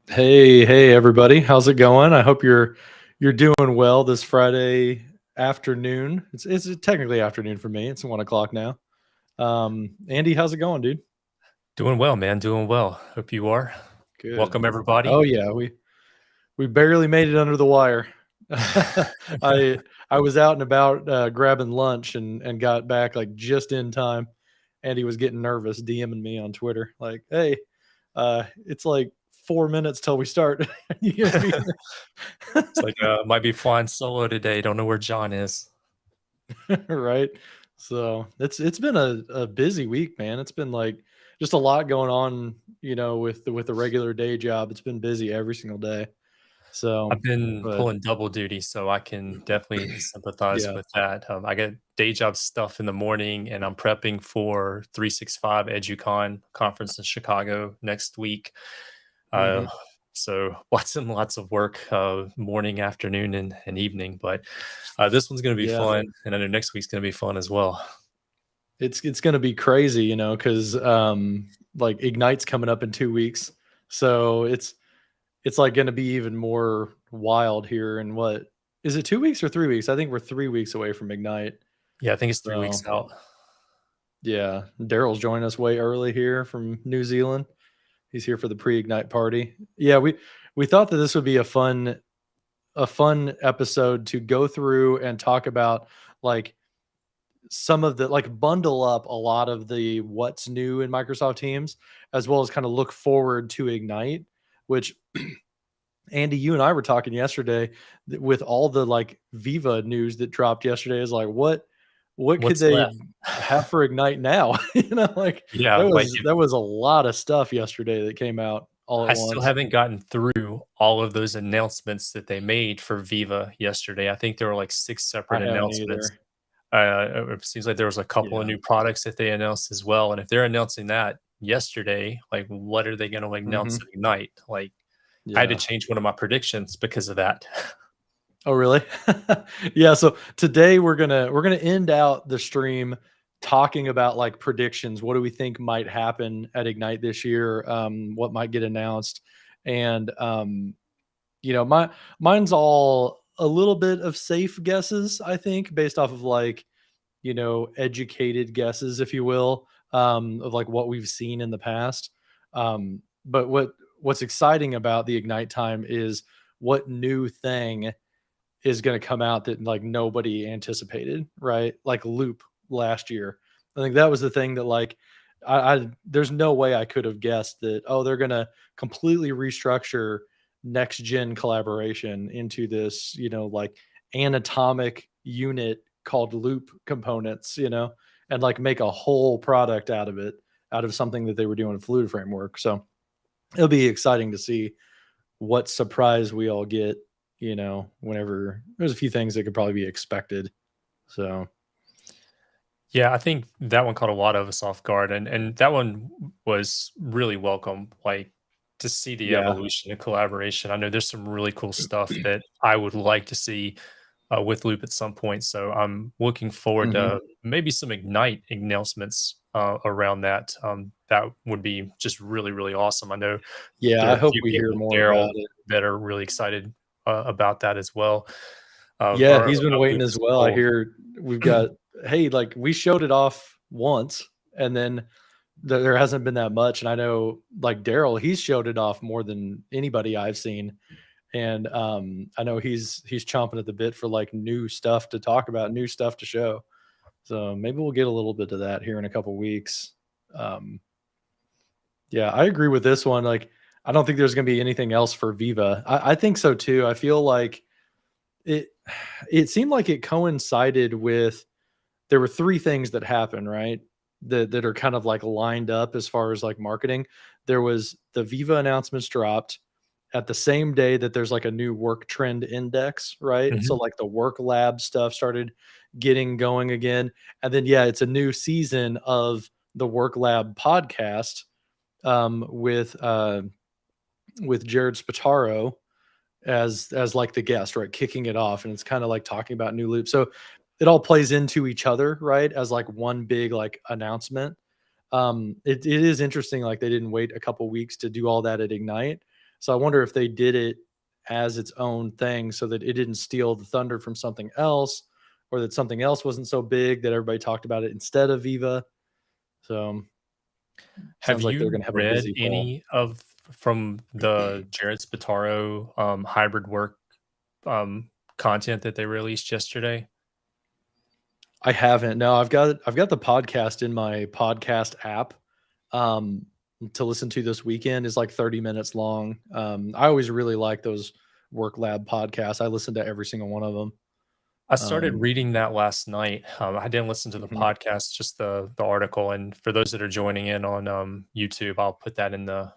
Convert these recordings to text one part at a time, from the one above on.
Hey everybody. How's it going? I hope you're doing well this Friday afternoon. It's technically afternoon for me. It's 1 o'clock now. Andy, how's it going, dude? Doing well, man. Doing well. Hope you are. Good. Welcome, everybody. Oh yeah, we barely made it under the wire. I I was out and about grabbing lunch and got back like just in time. Andy was getting nervous, DMing me on Twitter like, "Hey, it's like 4 minutes till we start." You gonna be It's like might be flying solo today. Don't know where John is. right? So it's been a busy week, man. It's been like just a lot going on, with the regular day job. It's been busy every single day. So, I've been but pulling double duty, so I can definitely sympathize yeah. with that. I get day job stuff in the morning, and I'm prepping for 365 EduCon conference in Chicago next week. Uh, hmm so lots and lots of work, morning, afternoon, and evening. But this one's going to be Yeah. fun, and I know next week's going to be fun as well. It's gonna be crazy, because like Ignite's coming up in 2 weeks. So it's like gonna be even more wild here in what is it 2 weeks or 3 weeks? I think we're 3 weeks away from Ignite. Yeah, I think it's 3 weeks So out. yeah. Daryl's joining us way early here from New Zealand. He's here for the pre-ignite party. Yeah, we thought that this would be a fun episode to go through and talk about like some of the like bundle up a lot of the what's new in Microsoft Teams as well as kind of look forward to Ignite, which Andy, you and I were talking yesterday with all the like Viva news that dropped yesterday is like what could What's they left? have for Ignite now? Like Yeah, there like was there was a lot of stuff yesterday that came out all at I still once. haven't gotten through all of those announcements that they made for Viva yesterday. I think there were like 6 I separate haven't announcements. either. It seems like there was a couple of Yeah. new products that they announced as well, and if they're announcing that yesterday, like, what are they gonna announce Mhm. at Ignite? Like, I had to Yeah. change one of my predictions because of that. Oh, really? Yeah, so today we're gonna end out the stream talking about, like, predictions. What do we think might happen at Ignite this year? What might get announced? And, mine's all a little bit of safe guesses, I think, based off of, like, educated guesses, if you will, of, like, what we've seen in the past. But what's exciting about the Ignite time is what new thing is gonna come out that, like, nobody anticipated, right? Like Loop last year. I think that was the thing that, like, I there's no way I could have guessed that, oh, they're gonna completely restructure next gen collaboration into this, like, anatomic unit called Loop components, and, like, make a whole product out of it, out of something that they were doing in Fluid Framework. So, it'll be exciting to see what surprise we all get, whenever there's a few things that could probably be expected. So, Yeah, I think that one caught a lot of us off guard, and that one was really welcome, like, to see the yeah. evolution and collaboration. I know there's some really cool stuff that I would like to see, with Loop at some point, so I'm looking forward Mhm. to maybe some Ignite announcements, around that. That would be just really, really awesome. I know Yeah, there are I a hope few we hear people, more Daryl, about it. that are really excited, about that as well, Yeah, or he's been about waiting Loop as as a well. I whole. hear we've got hey, like, we showed it off once, and then there hasn't been that much, and I know, like, Daryl, he's showed it off more than anybody I've seen, and, I know he's chomping at the bit for, like, new stuff to talk about, new stuff to show. So, maybe we'll get a little bit of that here in a couple weeks. Um Yeah, I agree with this one. Like, I don't think there's gonna be anything else for Viva. I think so too. I feel like it it seemed like it coincided with there were 3 things that happened, right? That are kind of like lined up as far as like marketing. There was the Viva announcements dropped at the same day that there's like a new work trend index, right? So Mhm. like the work lab stuff started getting going again. And then yeah, it's a new season of the work lab podcast with Jared Spataro as like the guest, right, kicking it off, and it's kind of like talking about new loop. So it all plays into each other, right, as like one big like announcement. It is interesting, like they didn't wait a couple weeks to do all that at Ignite. So I wonder if they did it as its own thing so that it didn't steal the thunder from something else, or that something else wasn't so big that everybody talked about it instead of Viva. So Have sounds like they're you going to have a read busy fall. any of from the Jared Spataro hybrid work um, content that they released yesterday? I haven't. No, I've got the podcast in my podcast app um to listen to this weekend. Is like 30 minutes long. I always really like those work lab podcasts. I listen to every single one of them. I started Um reading that last night. I didn't listen to the mhm, podcast, just the article. And for those that are joining in on YouTube, I'll put that in the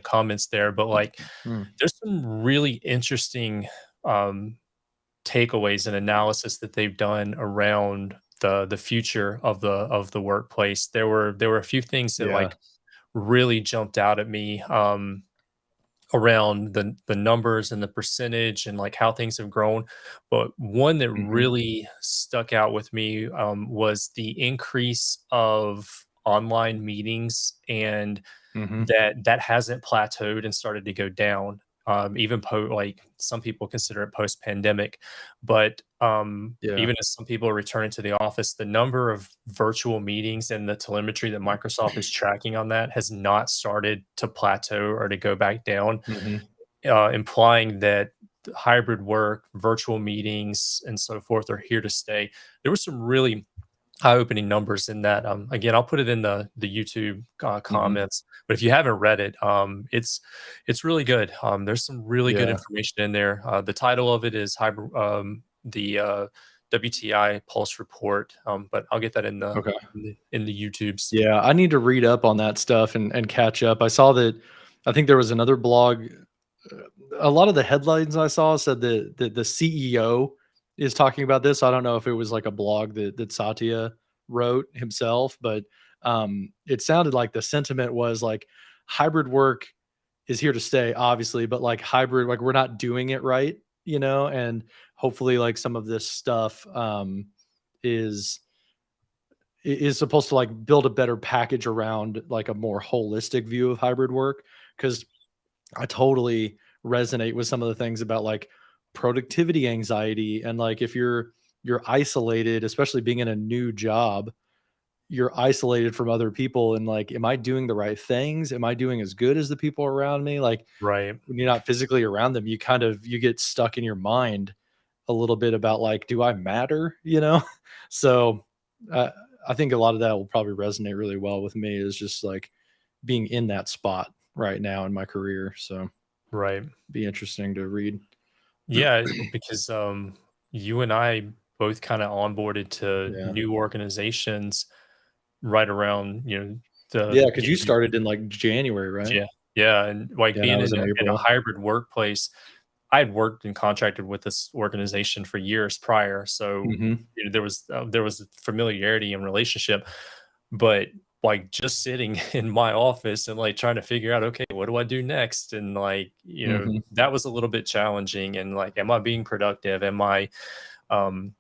comments there. But like, mm, there's some really interesting um, takeaways and analysis that they've done around the future of the workplace. There were a few things that yeah. like really jumped out at me. Around the numbers and the percentage and like how things have grown. But one that Mhm, really stuck out with me was the increase of online meetings, and mhm. that hasn't plateaued and started to go down. Even like some people consider it post pandemic, but Yeah. even as some people are returning to the office, the number of virtual meetings and the telemetry that Microsoft is tracking on that has not started to plateau or to go back down, Mhm, implying that hybrid work, virtual meetings, and so forth are here to stay. There were some really eye-opening numbers in that. Again, I'll put it in the YouTube mhm. comments. But if you haven't read it, it's really good. There's some really good Yeah. information in there. The title of it is hybrid, the WTI Pulse Report. But I'll get that Okay. in the YouTubes. Yeah, I need to read up on that stuff and catch up. I saw that I think there was another blog. A lot of the headlines I saw said that the CEO is talking about this. I don't know if it was like a blog that Satya wrote himself, but it sounded like the sentiment was like hybrid work is here to stay, obviously, but like hybrid, like we're not doing it right, and hopefully like some of this stuff is is supposed to like build a better package around like a more holistic view of hybrid work. Because I totally resonate with some of the things about like productivity anxiety, and like if you're isolated, especially being in a new job, you're isolated from other people, and like, am I doing the right things? Am I doing as good as the people around me? Like Right, when you're not physically around them, you get stuck in your mind a little bit about like, do I matter? So uh, I think a lot of that will probably resonate really well with me, is just like being in that spot right now in my career. So right. be interesting to read. Yeah, because you and I both kind of onboarded to Yeah. new organizations right around the Yeah, because you beginning. started in like January, right? Yeah, yeah, and, like, Yeah, and I being was in in a April. hybrid workplace, I had worked and contracted with this organization for years prior, so, Mhm. there was familiarity and relationship, but, like, just sitting in my office and, like, trying to figure out, "Okay, what do I do next?" And, like, Mhm. that was a little bit challenging, and, like, am I being productive? Um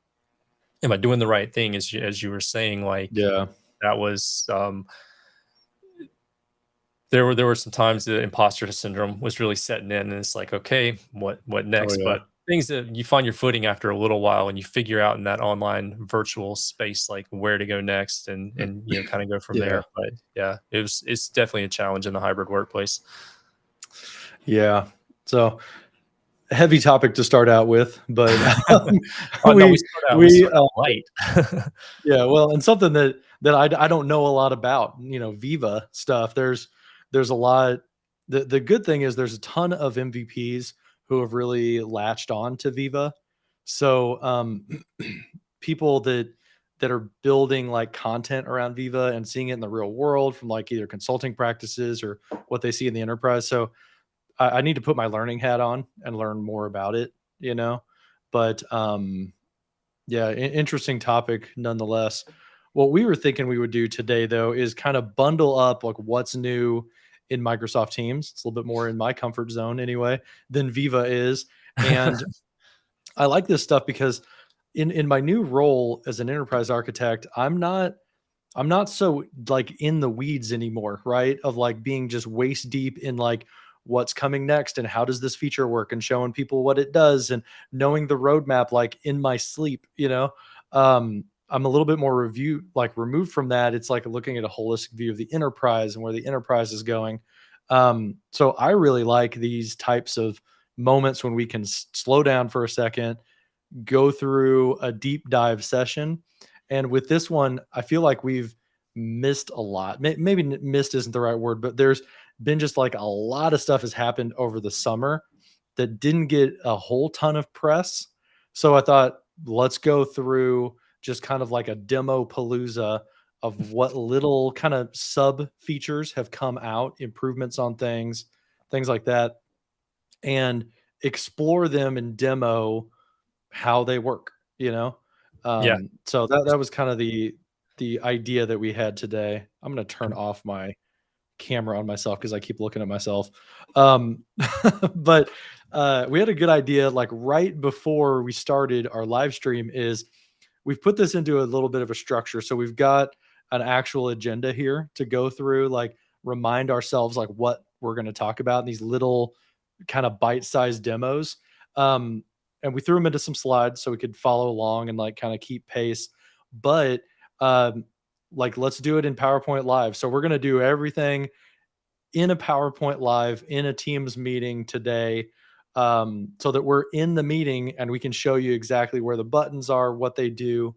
am I doing the right thing? As you were saying, like, Yeah. that was, there were some times the imposter syndrome was really setting in, and it's like, okay, what Oh, next? yeah. But things that you find your footing after a little while, and you figure out in that online virtual space like where to go next, and kind of go from Yeah. there. But yeah, it's definitely a challenge in the hybrid workplace. Yeah. So, heavy topic to start out with, but, Oh no, we we we, start out light. yeah, well, and something that I don't know a lot about, Viva stuff. There's a lot. The good thing is there's a ton of MVPs who have really latched on to Viva. So, people that are building like content around Viva and seeing it in the real world from like either consulting practices or what they see in the enterprise. So I need to put my learning hat on and learn more about it, you know. But yeah, interesting topic nonetheless. What we were thinking we would do today, though, is kind of bundle up like what's new in Microsoft Teams. It's a little bit more in my comfort zone anyway than Viva is. And I like this stuff because in my new role as an enterprise architect, I'm not so like in the weeds anymore, right? Of like being just waist deep in like what's coming next and how does this feature work, and showing people what it does and knowing the roadmap like in my sleep, I'm a little bit more removed from that. It's like looking at a holistic view of the enterprise and where the enterprise is going. So I really like these types of moments when we can slow down for a second, go through a deep dive session. And with this one, I feel like we've missed a lot. Maybe missed isn't the right word, but there's been just like a lot of stuff has happened over the summer that didn't get a whole ton of press. So I thought, let's go through just kind of like a demo palooza of what little kind of sub features have come out, improvements on things, things like that, and explore them and demo how they work, you know? Yeah. So that was kind of the idea that we had today. I'm gonna turn off my camera on myself because I keep looking at myself. Um, but we had a good idea like right before we started our live stream is we've put this into a little bit of a structure. So we've got an actual agenda here to go through, like remind ourselves like what we're going to talk about in these little kind of bite-sized demos. Um, and we threw them into some slides so we could follow along and like kind of keep pace. But um, like let's do it in PowerPoint Live. So we're going to do everything in a PowerPoint Live in a Teams meeting today, so that we're in the meeting and we can show you exactly where the buttons are, what they do,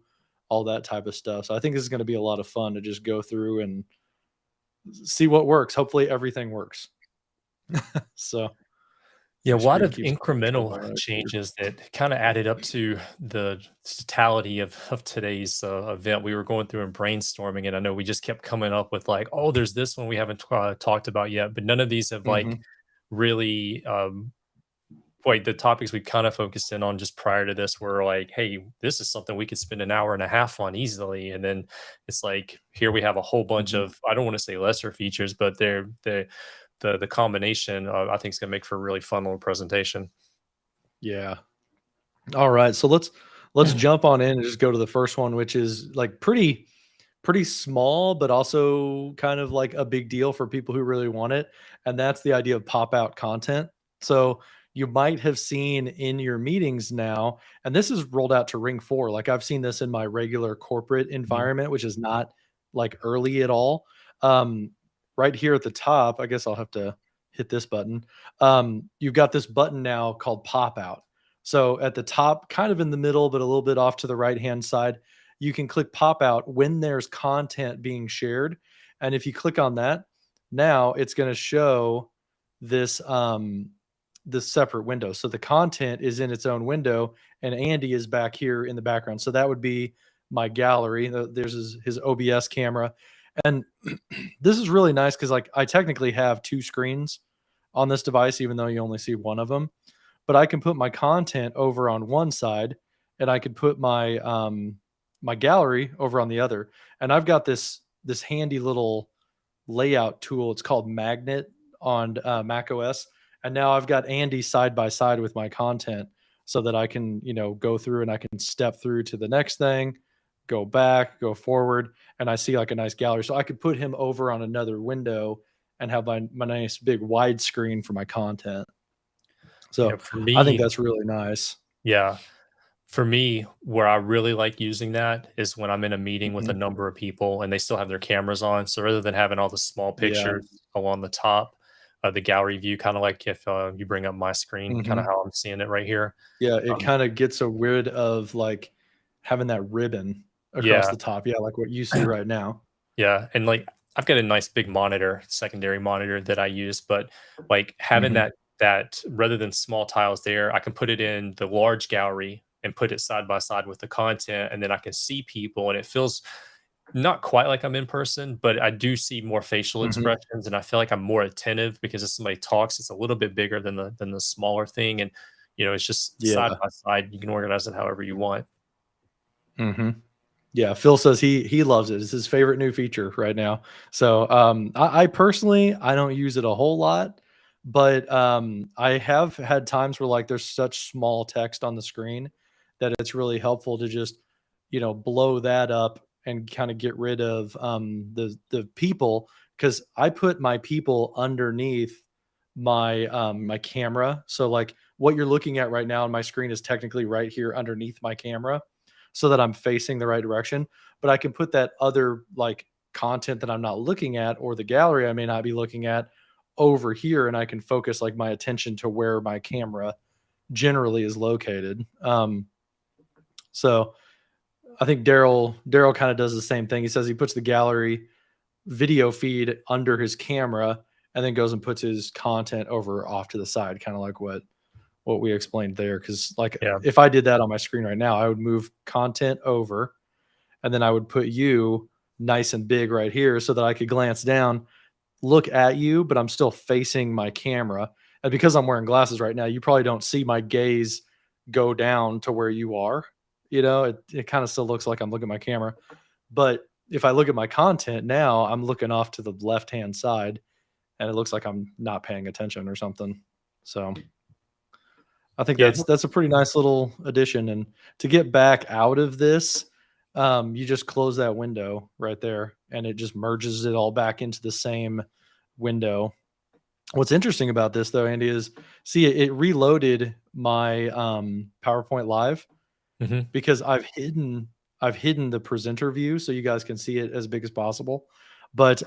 all that type of stuff. So I think this is going to be a lot of fun to just go through and see what works. Hopefully everything works. So Yeah, a my lot screen of keeps popping up on incremental my computer. changes that kind of added up to the totality of today's event. We were going through and brainstorming, and I know we just kept coming up with like, oh, there's this one we haven't talked about yet, but none of these have like Mhm. really like the topics we kind of focused in on just prior to this were like, hey, this is something we could spend an hour and a half on easily. And then it's like here we have a whole bunch Mhm. of, I don't want to say lesser features, but the combination I think is gonna make for a really fun little presentation. Yeah. All right. So let's jump on in and just go to the first one, which is like pretty small, but also kind of like a big deal for people who really want it. And that's the idea of pop out content. So you might have seen in your meetings now, and this is rolled out to Ring 4. Like I've seen this in my regular corporate Mhm. environment, which is not like early at all. Um, right here at the top, I guess I'll have to hit this button. You've got this button now called pop out. So at the top, kind of in the middle, but a little bit off to the right hand side, you can click pop out when there's content being shared. And if you click on that, now it's going to show this this separate window. So the content is in its own window and Andy is back here in the background. So that would be my gallery. There's his OBS camera. And this is really nice because like I technically have two screens on this device, even though you only see one of them. But I can put my content over on one side and I could put my gallery over on the other. And I've got this handy little layout tool. It's called Magnet on Mac OS. And now I've got Andy side by side with my content so that I can, go through and I can step through to the next thing, go back, go forward, and I see like a nice gallery. So I could put him over on another window and have my nice big wide screen for my content. Yeah, So for I think me, that's really nice. yeah. For me, where I really like using that is when I'm in a meeting with a Mhm. number of people and they still have their cameras on. So rather than having all the small Yeah. pictures along the top of the gallery view, kind of like if you bring up my screen, kind of Mhm. how I'm seeing it right here. Yeah, it Um, kinda gets a rid of, like, having that ribbon across yeah, the top. Yeah, like what you see right now. yeah, and like I've got a nice big monitor, secondary monitor that I use, but like having Mhm. that rather than small tiles there, I can put it in the large gallery and put it side by side with the content, and then I can see people, and it feels not quite like I'm in person, but I do see more facial Mhm. expressions, and I feel like I'm more attentive because if somebody talks, it's a little bit bigger than the smaller thing, and it's just side Yeah. by side. You can organize it however you want. Mhm. Yeah, Phil says he loves it. It's his favorite new feature right now. So, I personally, I don't use it a whole lot, but, I have had times where, like, there's such small text on the screen that it's really helpful to just, blow that up and kinda get rid of, the people because I put my people underneath my camera. So like what you're looking at right now on my screen is technically right here underneath my camera so that I'm facing the right direction. But I can put that other like content that I'm not looking at or the gallery I may not be looking at over here, and I can focus like my attention to where my camera generally is located. So I think Daryl kind of does the same thing. He says he puts the gallery video feed under his camera and then goes and puts his content over off to the side, kind of like what we explained there. Because like Yeah. if I did that on my screen right now, I would move content over, and then I would put you nice and big right here so that I could glance down, look at you, but I'm still facing my camera. And because I'm wearing glasses right now, you probably don't see my gaze go down to where you are. You know, it kind of still looks like I'm looking at my camera. But if I look at my content now, I'm looking off to the left hand side and it looks like I'm not paying attention or something. So I think Yeah. that's a pretty nice little addition. And to get back out of this, you just close that window right there, and it just merges it all back into the same window. What's interesting about this though, Andy, is see it reloaded my PowerPoint Live Mhm. because I've hidden the presenter view so you guys can see it as big as possible. But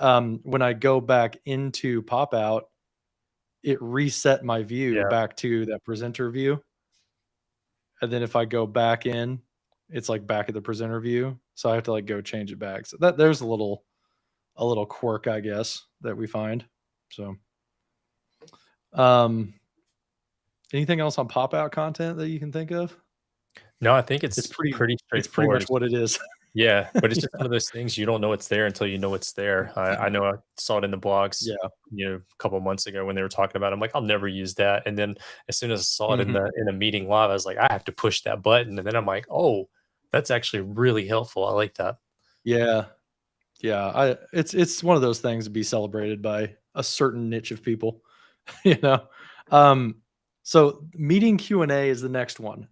when I go back into pop out, it reset my view Yeah. back to that presenter view. And then if I go back in, it's like back at the presenter view. So I have to like go change it back. So that there's a little quirk, I guess, that we find. So um anything else on pop out content that you can think of? No, I think It's it's pretty pretty it's pretty much straightforward. what it is. Yeah, but it's just Yeah. one of those things you don't know it's there until you know it's there. I know I saw it in the blogs, Yeah. a couple of months ago when they were talking about it. I'm like, I'll never use that. And then as soon as I saw it in Mhm. a meeting live, I was like, I have to push that button. And then I'm like, oh, that's actually really helpful. I like that. Yeah. Yeah. It's one of those things to be celebrated by a certain niche of people. you know um so meeting Q&A is the next one.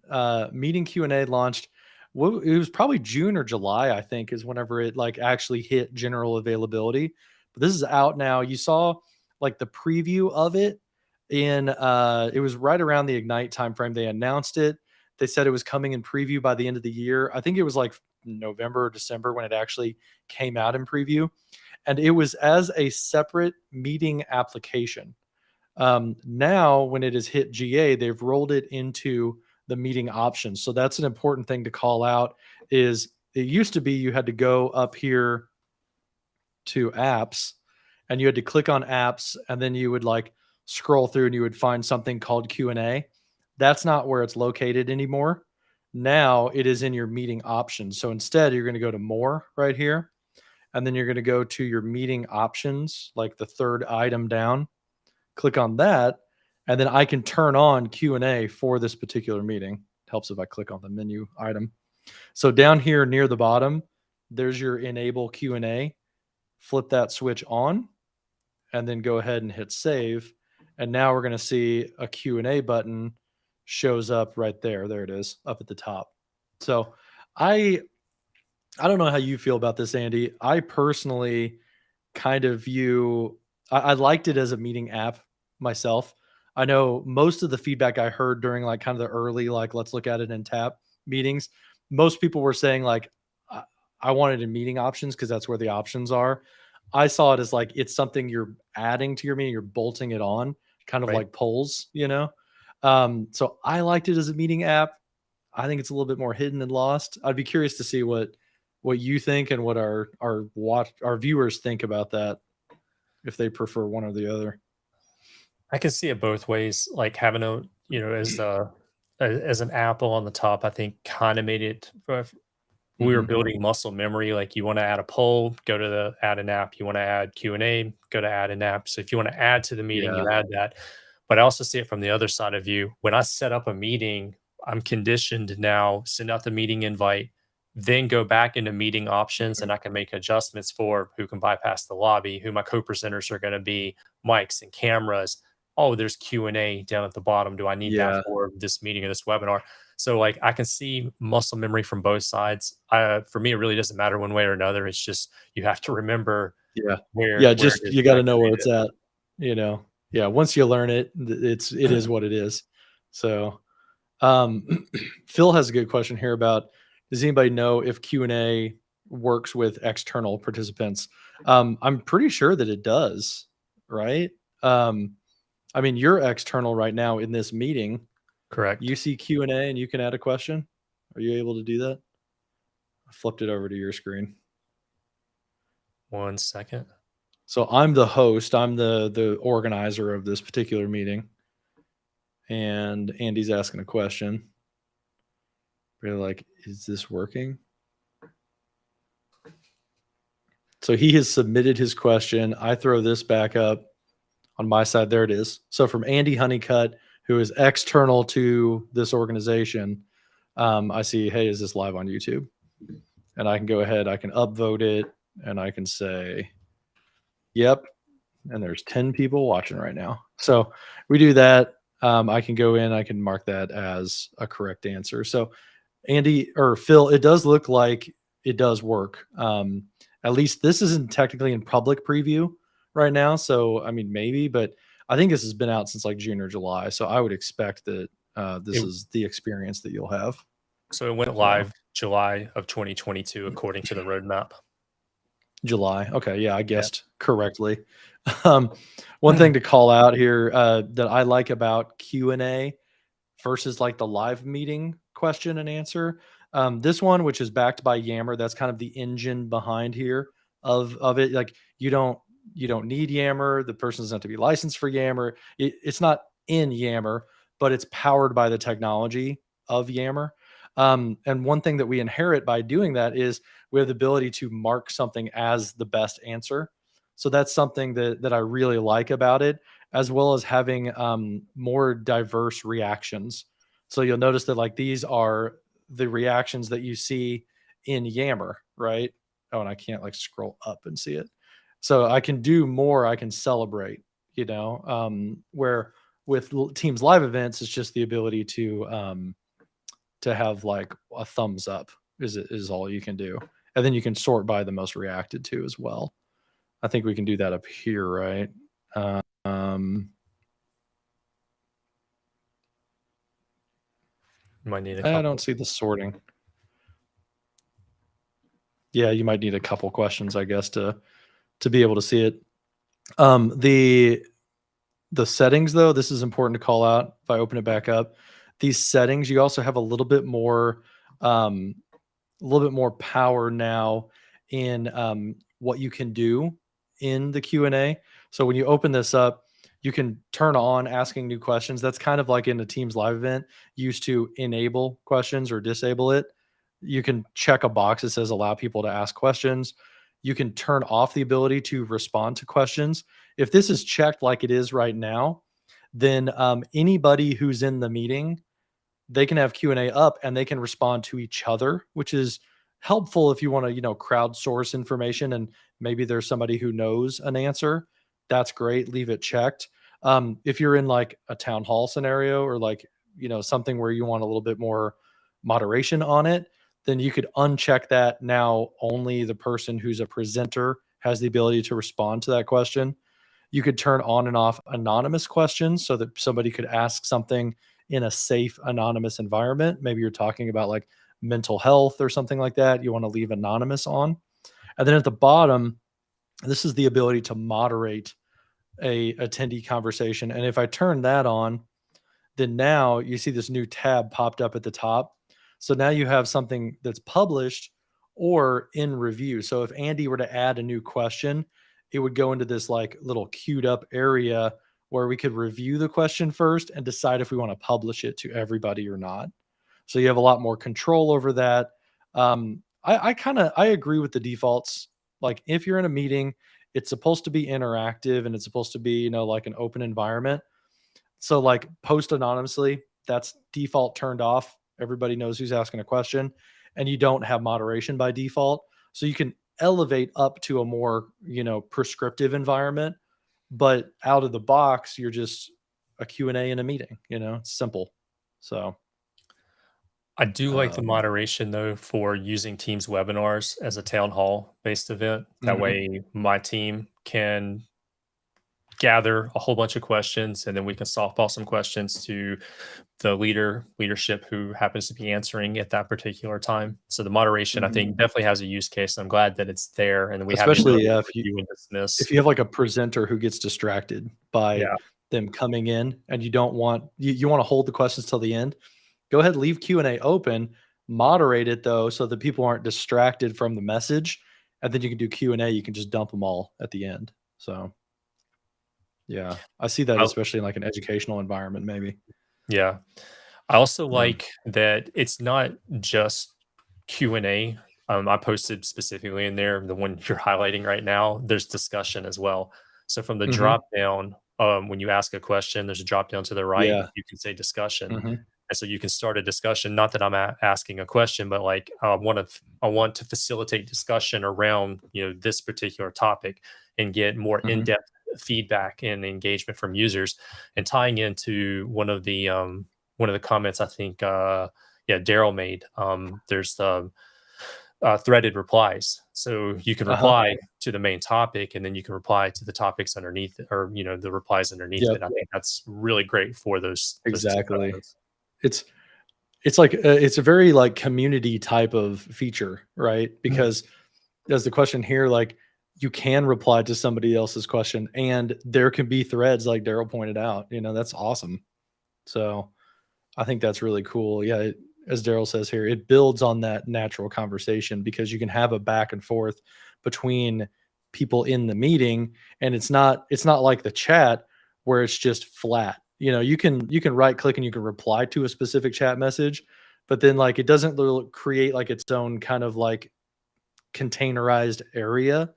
Meeting Q&A launched, it was probably June or July, I think, is whenever it like actually hit general availability. But this is out now. You saw like the preview of it in it was right around the Ignite timeframe. They announced it. They said it was coming in preview by the end of the year. I think it was like November or December when it actually came out in preview, and it was as a separate meeting application. Now, when it has hit GA, they've rolled it into the meeting options. So that's an important thing to call out. Is it used to be you had to go up here to apps, and you had to click on apps, and then you would like scroll through and you would find something called Q&A. That's not where it's located anymore. Now it is in your meeting options. So instead, you're going to go to more right here, and then you're going to go to your meeting options, like the third item down. Click on that, and then I can turn on Q&A for this particular meeting. It helps if I click on the menu item. So down here near the bottom, there's your enable Q&A. Flip that switch on, and then go ahead and hit save. And now we're going to see a Q&A button shows up right there. There it is, up at the top. So I I don't know how you feel about this, Andy. I personally kind of view I liked it as a meeting app myself. I know most of the feedback I heard during like kind of the early like let's look at it in tap meetings, most people were saying like I, I wanted in meeting options because that's where the options are. I saw it as like it's something you're adding to your meeting, you're bolting it on, kind of Right. like polls. So I liked it as a meeting app. I think it's a little bit more hidden and lost. I'd be curious to see what you think and what our viewers think about that, if they prefer one or the other. I can see it both ways. Like having as an apple on the top, I think kind of made it we were Mhm. building muscle memory. Like you want to add a poll, go to the add an app. You want to add Q&A, go to add an app. So if you want to add to the meeting, Yeah. you add that. But I also see it from the other side of view. When I set up a meeting, I'm conditioned to now send out the meeting invite, then go back into meeting options, and I can make adjustments for who can bypass the lobby, who my co-presenters are going to be, mics and cameras. Oh, there's Q&A down at the bottom. Do I need that Yeah. for this meeting or this webinar? So like I can see muscle memory from both sides. For me, it really doesn't matter one way or another. It's just you have to remember Yeah. where Yeah, where it just is you to gotta know where activate it's it. at, you know? Yeah, once you learn it, it is what it is. So, um, Phil has a good question here about, does anybody know if Q&A works with external participants? I'm pretty sure that it does, right? Um, I mean, you're external right now in this meeting. Correct. You see Q&A and you can add a question. Are you able to do that? I flipped it over to your screen. 1 second. So I'm the host. I'm the organizer of this particular meeting, and Andy's asking a question. We're like, is this working? So he has submitted his question. I throw this back up on my side. There it is. So from Andy Honeycutt, who is external to this organization, I see, hey, is this live on YouTube? And I can go ahead, I can upvote it, and I can say, yep. And there's 10 people watching right now. So we do that. I can go in, I can mark that as a correct answer. So Andy or Phil, it does look like it does work. At least this isn't technically in public preview right now. So, I mean, maybe, but I think this has been out since like June or July. So I would expect that this It, is the experience that you'll have. so it went So live July of 2022, according to the roadmap. July. Okay. Yeah, I guessed correctly. Um, one thing to call out here that I like about Q&A versus like the live meeting question and answer. This one, which is backed by Yammer, that's kind of the engine behind here of it. Like you don't need Yammer. The person doesn't have to be licensed for Yammer. It's not in Yammer, but it's powered by the technology of Yammer. And one thing that we inherit by doing that is we have the ability to mark something as the best answer. So that's something that I really like about it, as well as having more diverse reactions. So you'll notice that like these are the reactions that you see in Yammer, right? Oh, and I can't like scroll up and see it. So I can do more. I can celebrate, where with Teams live events, it's just the ability to have like a thumbs up is all you can do, and then you can sort by the most reacted to as well. I think we can do that up here, right? Um, You might need a I couple. don't see the sorting. Yeah, you might need a couple questions, I guess, to be able to see it. Um, the the settings though, this is important to call out. If I open it back up, these settings, you also have um, a little bit more power now in what you can do in the Q&A. So when you open this up, you can turn on asking new questions. That's kind of like in a Teams live event, used to enable questions or disable it. You can check a box that says allow people to ask questions. You can turn off the ability to respond to questions. If this is checked like it is right now, then anybody who's in the meeting, they can have Q&A up and they can respond to each other, which is helpful if you want to, crowdsource information and maybe there's somebody who knows an answer. That's great. Leave it checked. If you're in like a town hall scenario or like, something where you want a little bit more moderation on it, then you could uncheck that. Now only the person who's a presenter has the ability to respond to that question. You could turn on and off anonymous questions so that somebody could ask something in a safe, anonymous environment. Maybe you're talking about like mental health or something like that. You want to leave anonymous on. And then at the bottom, this is the ability to moderate a attendee conversation. And if I turn that on, then now you see this new tab popped up at the top. So now you have something that's published or in review. So if Andy were to add a new question, it would go into this like little queued up area where we could review the question first and decide if we want to publish it to everybody or not. So you have a lot more control over that. I agree with the defaults. Like if you're in a meeting, it's supposed to be interactive and it's supposed to be, like an open environment. So like post anonymously, that's default turned off. Everybody knows who's asking a question and you don't have moderation by default. So you can elevate up to a more, prescriptive environment, but out of the box, you're just a Q&A in a meeting, it's simple. So, I do like the um, moderation though for using Teams webinars as a town hall based event. That mhm. way my team can gather a whole bunch of questions, and then we can softball some questions to the leadership who happens to be answering at that particular time. So the moderation, I Mhm. think, definitely has a use case. I'm glad that it's there, and we have the Especially, ability yeah, to review and if dismiss. you have like a presenter who gets distracted by Yeah. them coming in and you don't want you want to hold the questions till the end, go ahead, leave Q&A open, moderate it though so that people aren't distracted from the message, and then you can do Q&A, you can just dump them all at the end. So, yeah, I see that I especially in like an educational environment maybe. Yeah. I also Yeah. like that it's not just Q&A. I posted specifically in there, the one you're highlighting right now, there's discussion as well. So from the Mhm. drop down, when you ask a question, there's a drop down to the right, Yeah. you can say discussion. Mhm. And so you can start a discussion, not that I'm asking a question, but like I want to facilitate discussion around, this particular topic and get more Mhm. in-depth feedback and engagement from users. And tying into one of the comments I think yeah, Daryl made. There's threaded replies, so you can Uh-huh. reply to the main topic, and then you can reply to the topics underneath it, or the replies underneath it. Yep. I think that's really great for those Exactly. discussions. It's it's like, it's a very, like, community type of feature, right? Mhm. Because as the question here, like, you can reply to somebody else's question, and there can be threads like Daryl pointed out, that's awesome. So, I think that's really cool. Yeah, as Daryl says here, it builds on that natural conversation because you can have a back and forth between people in the meeting, and it's not like the chat where it's just flat. You can right click and you can reply to a specific chat message, but then like it doesn't create like its own kind of like containerized area.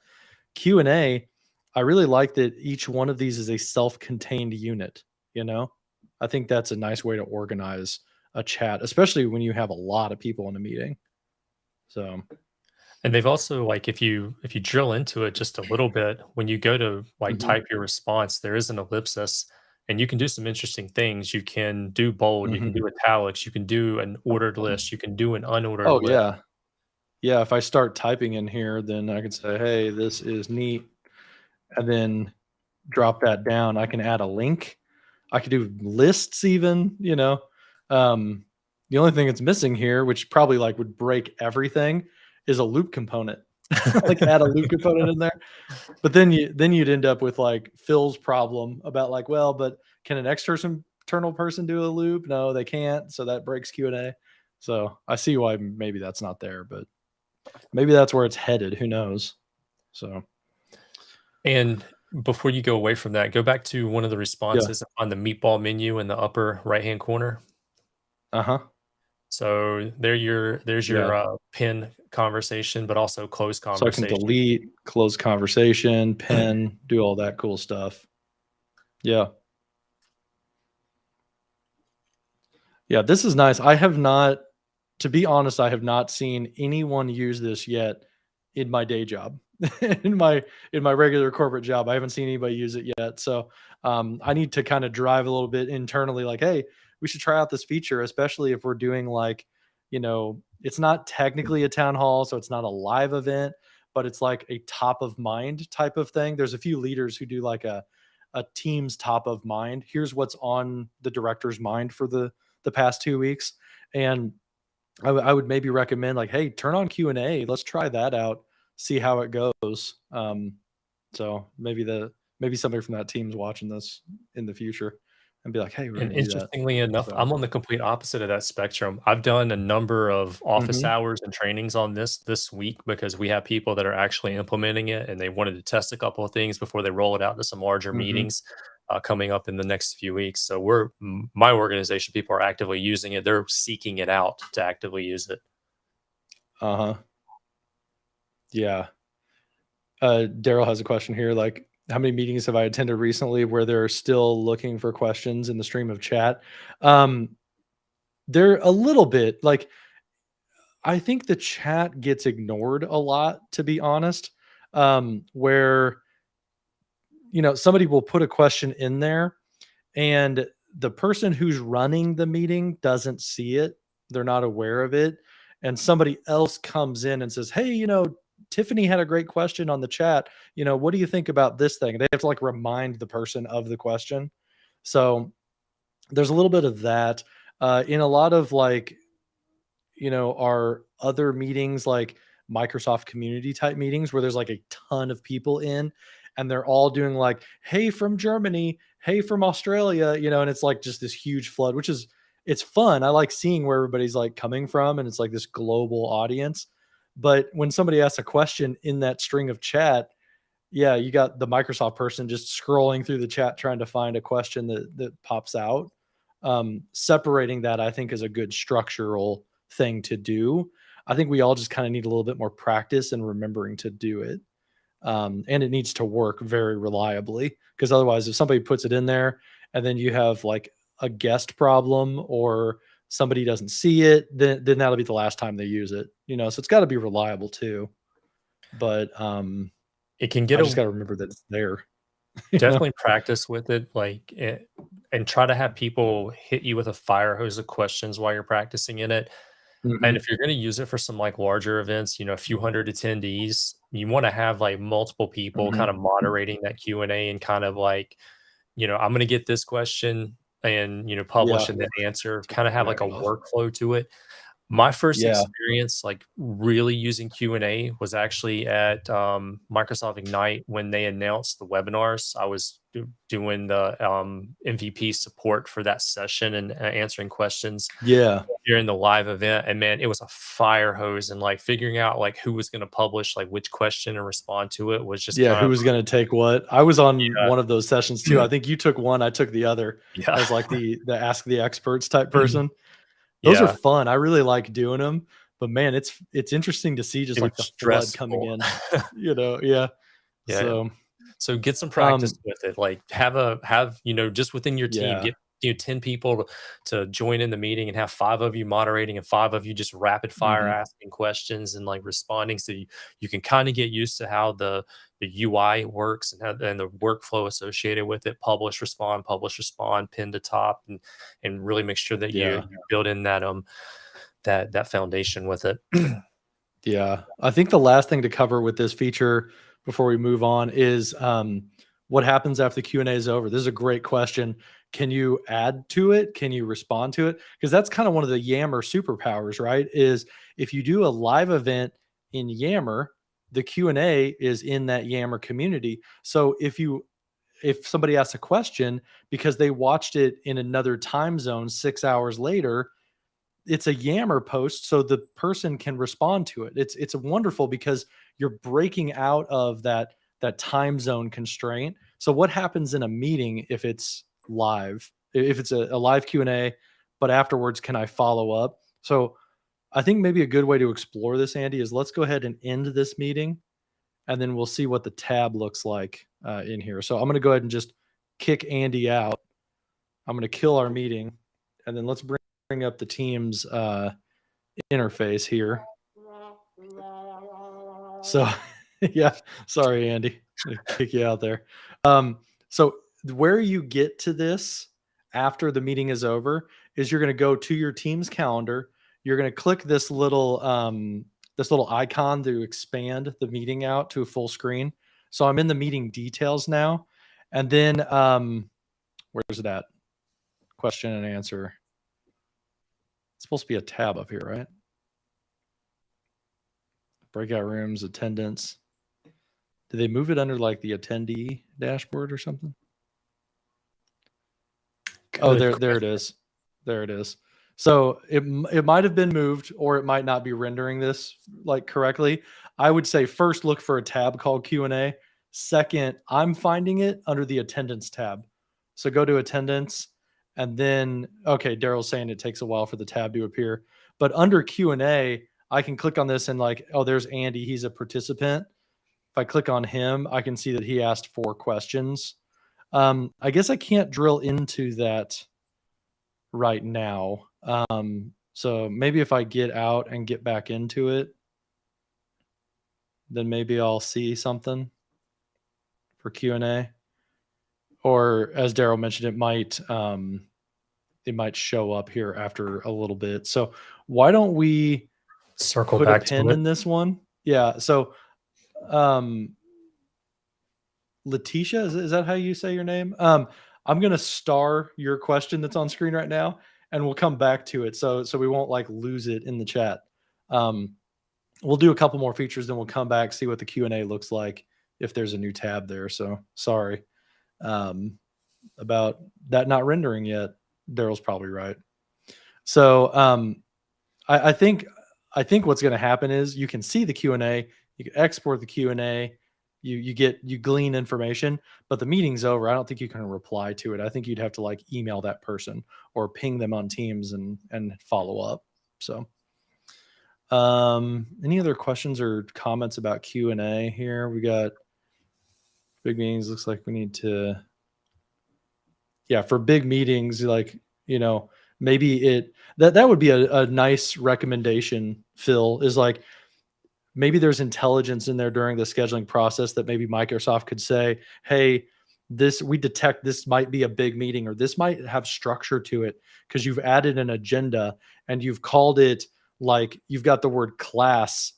Q&A, I really like that each one of these is a self-contained unit, you know? I think that's a nice way to organize a chat, especially when you have a lot of people in a meeting. So, And they've also, like, if you drill into it just a little bit, when you go to like mhm, type your response, there is an ellipsis, and you can do some interesting things. You can do bold, you can mhm. do italics, you can do an ordered list, you can do an unordered Oh, list. yeah. Yeah, if I start typing in here, then I can say, "Hey, this is neat," and then drop that down. I can add a link. I could do lists even, Um, the only thing that's missing here, which probably, like, would break everything, is a loop component. Like, add a loop component in there. But then you'd end up with, like, Phil's problem about, like, well, but can an external person do a loop? No, they can't, so that breaks Q&A. So, I see why maybe that's not there, but maybe that's where it's headed, who knows? So, And before you go away from that, go back to one of the yeah. responses on the meatball menu in the upper right hand corner. Uh-huh. So there's your Yeah. pin conversation, but also close So I can conversation. delete, close conversation, pin, do all that cool stuff. Yeah. Yeah, this is nice. I have not to be honest, I have not seen anyone use this yet in my day job. In my regular corporate job, I haven't seen anybody use it yet. So, I need to kinda drive a little bit internally like, "Hey, we should try out this feature," especially if we're doing like, it's not technically a town hall, so it's not a live event, but it's like a top of mind type of thing. There's a few leaders who do like a team's top of mind. Here's what's on the director's mind for the past 2 weeks, and I would maybe recommend like, "Hey, turn on Q&A. Let's try that out, see how it goes." So maybe somebody from that team's watching this in the future and be like, "Hey, we're And gonna do that." interestingly enough, So I'm on the complete opposite of that spectrum. I've done a number of office mhm, hours and trainings on this week because we have people that are actually implementing it, and they wanted to test a couple of things before they roll it out to some larger mhm, meetings coming up in the next few weeks. So my organization, people are actively using it. They're seeking it out to actively use it. uh-huh, yeah. Daryl has a question here, like, how many meetings have I attended recently where they're still looking for questions in the stream of chat? Um, they're a little bit like I think the chat gets ignored a lot, to be honest, where somebody will put a question in there and the person who's running the meeting doesn't see it. They're not aware of it. And somebody else comes in and says, "Hey, Tiffany had a great question on the chat. What do you think about this thing? They have to like remind the person of the question. So there's a little bit of that in a lot of like our other meetings, like Microsoft community type meetings where there's like a ton of people in and they're all doing like, hey from Germany, hey from Australia, and it's like just this huge flood, which is it's fun. I like seeing where everybody's like coming from and it's like this global audience. But when somebody asks a question in that string of chat, yeah, you got the Microsoft person just scrolling through the chat trying to find a question that pops out. Separating that, I think, is a good structural thing to do. I think we all just kind of need a little bit more practice in remembering to do it. And it needs to work very reliably because otherwise, if somebody puts it in there and then you have like a guest problem or somebody doesn't see it, then that'll be the last time they use it. So it's got to be reliable too. But It can I get just a got to remember that it's there. you know? Definitely practice with it, and try to have people hit you with a fire hose of questions while you're practicing in it. And Mhm. if you're gonna use it for some, like, larger events, a few hundred attendees, you wanna have, like, multiple people Mhm. kind of moderating that Q&A and kind of like, I'm gonna get this question and, Yeah. publish and then answer, kinda have, like, a workflow to it. My first Yeah. experience, like, really using Q&A was actually at, Microsoft Ignite when they announced the webinars. I was doing the, MVP support for that session and, answering questions Yeah. during the live event, and, man, it was a fire hose, and, like, figuring out, like, who was gonna publish, like, which question and respond to it was just Yeah. kind Who of was going to take what? I was on one of those sessions too. yeah. I think you took one, I took the other Yeah. as like the ask the experts type person. Those are Yeah. fun. I really like doing them, but man, it's interesting to see just It was like the flood coming stressful. in, Yeah. Yeah. So, So get some practice um, with it. Like have, just within your team, yeah. get 10 people to join in the meeting and have five of you moderating and five of you just rapid fire Mhm. asking questions and like responding so you can kind of get used to how the UI works and and the workflow associated with it. Publish, respond, pin to top, and really make sure that you Yeah. build in that that foundation with it. Yeah. I think the last thing to cover with this feature before we move on is what happens after the Q&A is over. This is a great question. Can you add to it? Can you respond to it? Because that's kind of one of the Yammer superpowers, right? Is if you do a live event in Yammer, the Q&A is in that Yammer community. So if somebody asks a question because they watched it in another time zone 6 hours later, it's a Yammer post so the person can respond to it. It's wonderful because you're breaking out of that time zone constraint. So what happens in a meeting if it's live? If it's a live Q&A, but afterwards can I follow up? So I think maybe a good way to explore this, Andy, is let's go ahead and end this meeting and then we'll see what the tab looks like in here. So I'm going to go ahead and just kick Andy out. I'm going to kill our meeting and then let's bring up the team's interface here. So, yeah, sorry, Andy, I'm gonna kick you out there. So where you get to this after the meeting is over is you're going to go to your team's calendar. You're going to click this little icon to expand the meeting out to a full screen. So I'm in the meeting details now, and then where's it at? Question and answer. It's supposed to be a tab up here, right? Breakout rooms, attendance. Did they move it under like the attendee dashboard or something? Oh, Good there it question. is. There it is. So it might have been moved or it might not be rendering this like correctly. I would say first look for a tab called Q&A. Second, I'm finding it under the attendance tab. So go to attendance and then okay, Daryl's saying it takes a while for the tab to appear. But under Q&A, I can click on this and like, oh, there's Andy, he's a participant. If I click on him, I can see that he asked 4 questions. I guess I can't drill into that right now. So maybe if I get out and get back into it, then maybe I'll see something for Q&A. Or as Daryl mentioned, it might show up here after a little bit. So why don't we Circle put a back to pin it. in this one? Yeah. So Letitia, is that how you say your name? I'm gonna star your question that's on screen right now, and we'll come back to it, so we won't like lose it in the chat. Um, we'll do a couple more features, then we'll come back, see what the Q&A looks like if there's a new tab there. So sorry about that not rendering yet. Daryl's probably right. So I think what's going to happen is you can see the Q&A, you can export the Q&A, you glean information, but the meeting's over. I don't think you can reply to it. I think you'd have to like email that person or ping them on Teams and follow up. So any other questions or comments about Q&A here? We got big meetings. Looks like we need to, yeah, for big meetings, like, maybe that would be a nice recommendation, Phil, is like, maybe there's intelligence in there during the scheduling process that maybe Microsoft could say, hey, we detect this might be a big meeting, or this might have structure to it because you've added an agenda and you've called it, like, you've got the word class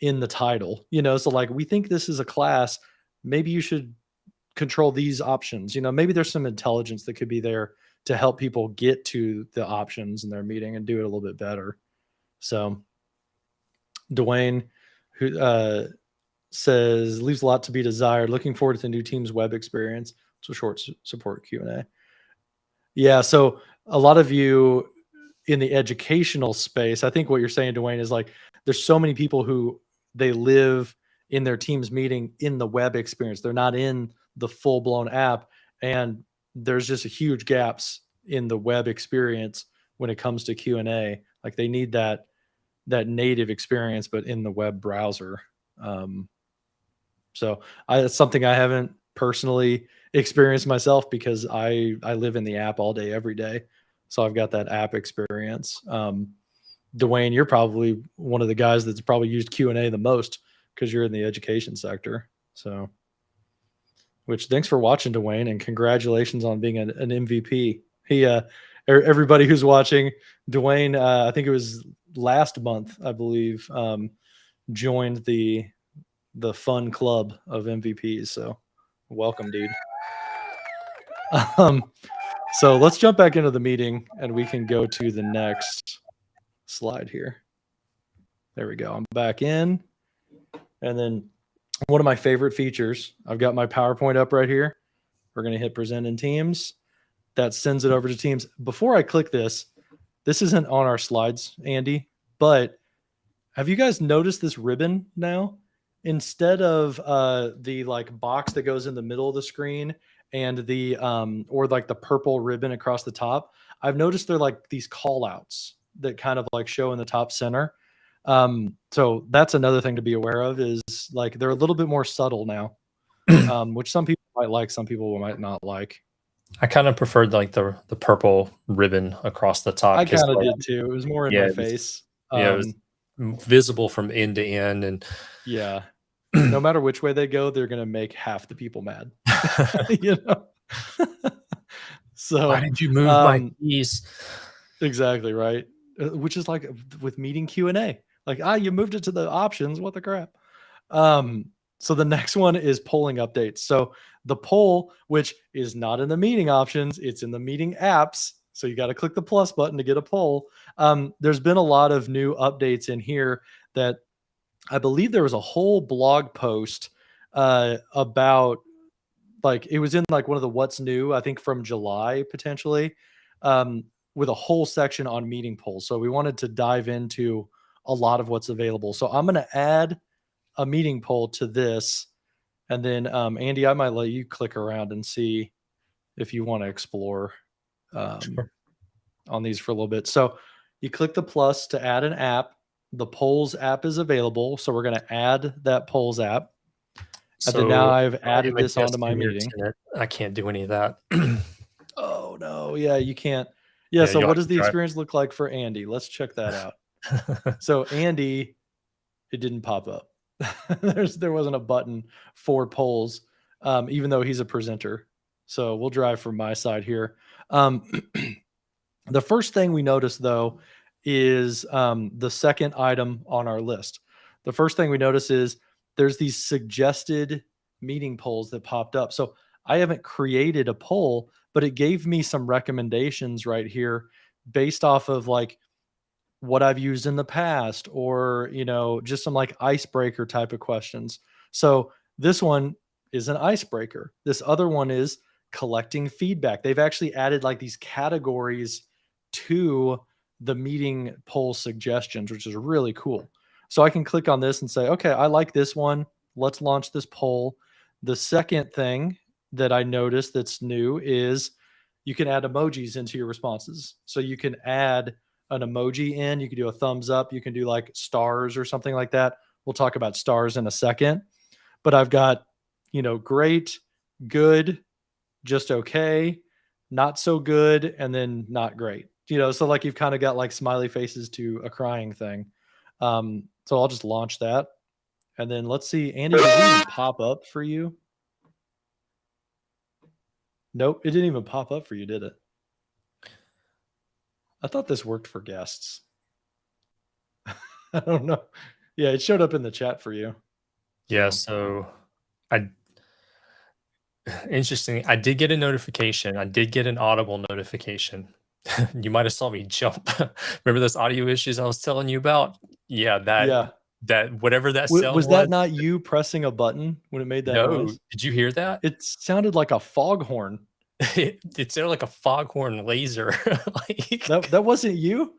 in the title, so like, we think this is a class. Maybe you should control these options. Maybe there's some intelligence that could be there to help people get to the options in their meeting and do it a little bit better. So Dwayne, who says, leaves a lot to be desired. Looking forward to the new Teams web experience. So short support Q&A. Yeah, so a lot of you in the educational space, I think what you're saying, Dwayne, is like, there's so many people who they live in their Teams meeting in the web experience. They're not in the full-blown app, and there's just huge gaps in the web experience when it comes to Q&A. Like, they need that native experience, but in the web browser. So it's something I haven't personally experienced myself because I live in the app all day, every day. So I've got that app experience. Dwayne, you're probably one of the guys that's probably used Q&A the most because you're in the education sector. So, which, thanks for watching, Dwayne, and congratulations on being an MVP. Everybody who's watching, Dwayne, I think it was last month, I believe, joined the fun club of MVPs. So welcome, dude. So let's jump back into the meeting and we can go to the next slide here. There we go. I'm back in. And then one of my favorite features, I've got my PowerPoint up right here. We're going to hit present in Teams. That sends it over to Teams. Before I click this isn't on our slides, Andy, but have you guys noticed this ribbon now? Instead of the like box that goes in the middle of the screen and the or like the purple ribbon across the top, I've noticed they're like these call outs that kind of like show in the top center. So that's another thing to be aware of, is like they're a little bit more subtle now, which some people might like, some people might not like. I kind of preferred like the purple ribbon across the top. I kind of did too. It was more in my face. Yeah, it was visible from end to end, and yeah, no matter which way they go, they're gonna make half the people mad. So why did you move my keys? Exactly, right. Which is like with meeting Q&A, like, you moved it to the options. What the crap? So the next one is polling updates. So the poll, which is not in the meeting options, it's in the meeting apps. So you got to click the plus button to get a poll. There's been a lot of new updates in here that I believe there was a whole blog post about, like, it was in like one of the what's new, I think from July potentially, with a whole section on meeting polls. So we wanted to dive into a lot of what's available. So I'm going to add a meeting poll to this. And then Andy, I might let you click around and see if you want to explore on these for a little bit. So you click the plus to add an app. The polls app is available. So we're going to add that polls app. And then now I've added this onto my meeting. I can't do any of that. Oh no. Yeah, you can't. Yeah. So what does the experience look like for Andy? Let's check that out. So Andy, it didn't pop up. There wasn't a button for polls, even though he's a presenter. So we'll drive from my side here. The first thing we notice, though, is the second item on our list. The first thing we notice is there's these suggested meeting polls that popped up. So I haven't created a poll, but it gave me some recommendations right here based off of like what I've used in the past or, just some like icebreaker type of questions. So this one is an icebreaker. This other one is collecting feedback. They've actually added like these categories to the meeting poll suggestions, which is really cool. So I can click on this and say, okay, I like this one. Let's launch this poll. The second thing that I noticed that's new is you can add emojis into your responses. So you can add an emoji in. You can do a thumbs up. You can do like stars or something like that. We'll talk about stars in a second. But I've got, great, good, just okay, not so good, and then not great. So like you've kind of got like smiley faces to a crying thing. So I'll just launch that. And then let's see, Andy, did it even pop up for you? Nope, it didn't even pop up for you, did it? I thought this worked for guests. I don't know. Yeah, it showed up in the chat for you. Yeah, so I interesting. I did get a notification. I did get an audible notification. You might have saw me jump. Remember those audio issues I was telling you about? Yeah, Yeah. that whatever that sound Was that not you pressing a button when it made that No, noise? did you hear that? It sounded like a foghorn. It sounded like a foghorn laser. Like, That wasn't you?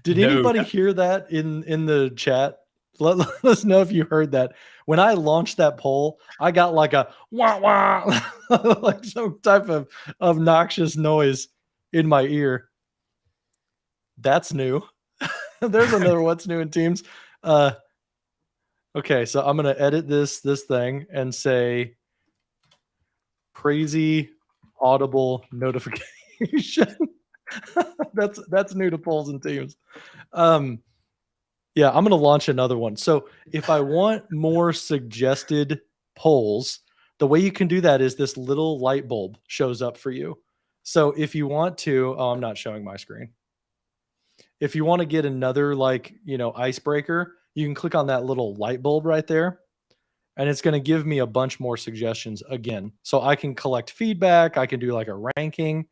Did no, anybody hear that in the chat? Let us know if you heard that. When I launched that poll, I got like a wah wah, like some type of obnoxious noise in my ear. That's new. There's another what's new in Teams. Okay, so I'm gonna edit this thing and say crazy audible notification. That's new to polls and Teams. Yeah, I'm gonna launch another one. So if I want more suggested polls, the way you can do that is this little light bulb shows up for you. So if you want to, I'm not showing my screen. If you want to get another like, icebreaker, you can click on that little light bulb right there and it's going to give me a bunch more suggestions again. So I can collect feedback, I can do like a ranking.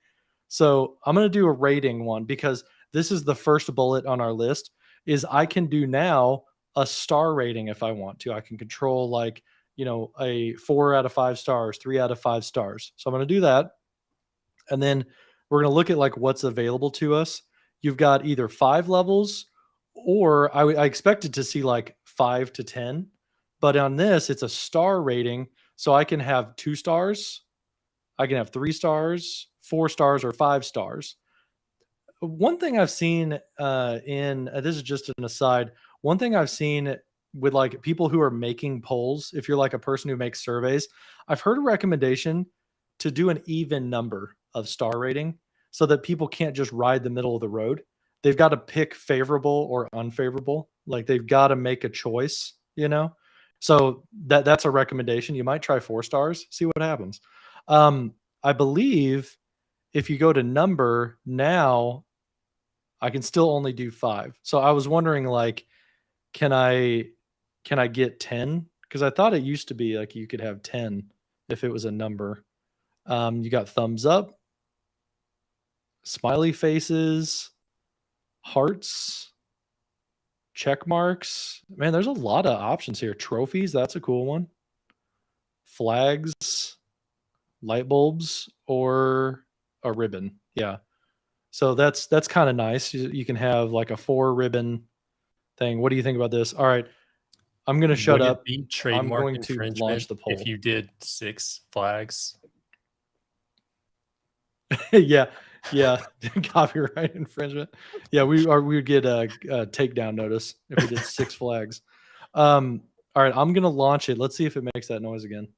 So I'm going to do a rating one because this is the first bullet on our list is I can do now a star rating if I want to. I can control like, a 4 out of 5 stars, 3 out of 5 stars. So I'm going to do that. And then we're going to look at like what's available to us. You've got either 5 levels or I expected to see like 5 to 10, but on this it's a star rating. So I can have 2 stars, I can have 3 stars, 4 stars, or 5 stars. One thing I've seen in this is just an aside. One thing I've seen with like people who are making polls, if you're like a person who makes surveys, I've heard a recommendation to do an even number of star rating so that people can't just ride the middle of the road. They've got to pick favorable or unfavorable. Like they've got to make a choice. So that's a recommendation. You might try 4 stars, see what happens. I believe if you go to number now, I can still only do 5. So I was wondering like, can I get 10? Because I thought it used to be like you could have 10 if it was a number. You got thumbs up, smiley faces, hearts, check marks. Man, there's a lot of options here. Trophies, that's a cool one. Flags, light bulbs, or a ribbon. Yeah. So that's kind of nice. You can have like a 4 ribbon thing. What do you think about this? All right. I'm going to shut would it up. be I'm trademark going to launch infringement the poll. if you did 6 flags? Yeah. Copyright infringement. Yeah, we would get a takedown notice if we did 6 flags. All right, I'm going to launch it. Let's see if it makes that noise again.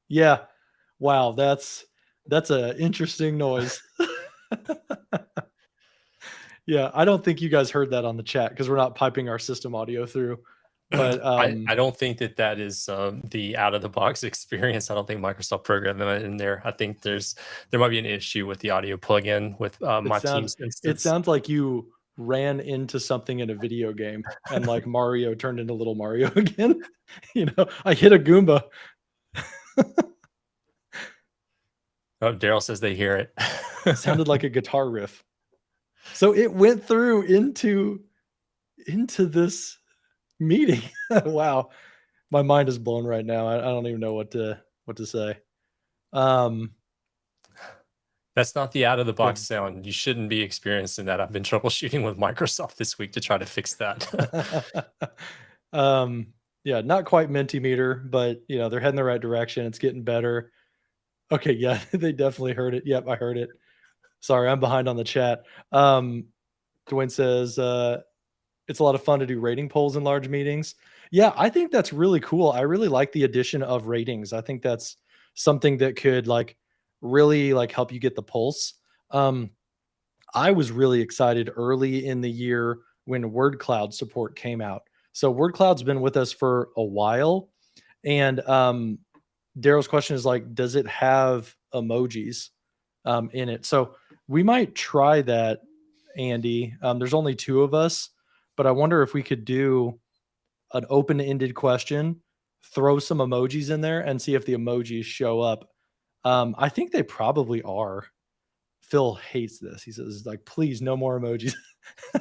Yeah. Wow, that's a interesting noise. Yeah, I don't think you guys heard that on the chat because we're not piping our system audio through. But I don't think that is the out of the box experience. I don't think Microsoft programmed that in there. I think there might be an issue with the audio plugin with my Teams it instance. sounds like you ran into something in a video game and like Mario turned into little Mario again. I hit a Goomba. Oh, Daryl says they hear it. It sounded like a guitar riff. So it went through into this meeting. Wow. My mind is blown right now. I don't even know what to say. That's not the out of the box Yeah. sound. You shouldn't be experiencing that. I've been troubleshooting with Microsoft this week to try to fix that. Yeah, not quite Mentimeter, but they're heading the right direction. It's getting better. Okay, yeah, they definitely heard it. Yep, I heard it. Sorry, I'm behind on the chat. Dwayne says it's a lot of fun to do rating polls in large meetings. Yeah, I think that's really cool. I really like the addition of ratings. I think that's something that could really help you get the pulse. I was really excited early in the year when word cloud support came out. So word cloud's been with us for a while, and Daryl's question is does it have emojis in it? So we might try that, Andy. There's only 2 of us, but I wonder if we could do an open-ended question, throw some emojis in there, and see if the emojis show up. I think they probably are. Phil hates this. He says, please, no more emojis.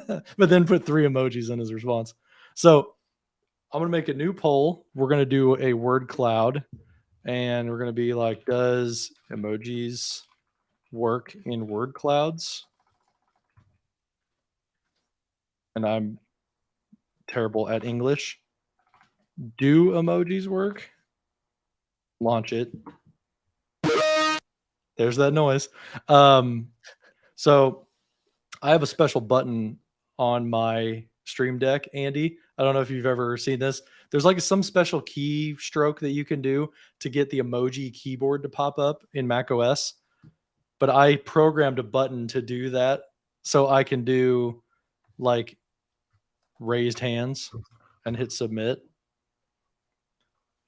But then put 3 emojis in his response. So I'm going to make a new poll. We're going to do a word cloud. And we're going to be does emojis work in word clouds? And I'm terrible at English. Do emojis work? Launch it. There's that noise. So I have a special button on my Stream Deck, Andy. I don't know if you've ever seen this. There's some special key stroke that you can do to get the emoji keyboard to pop up in Mac OS. But I programmed a button to do that so I can do raised hands and hit submit.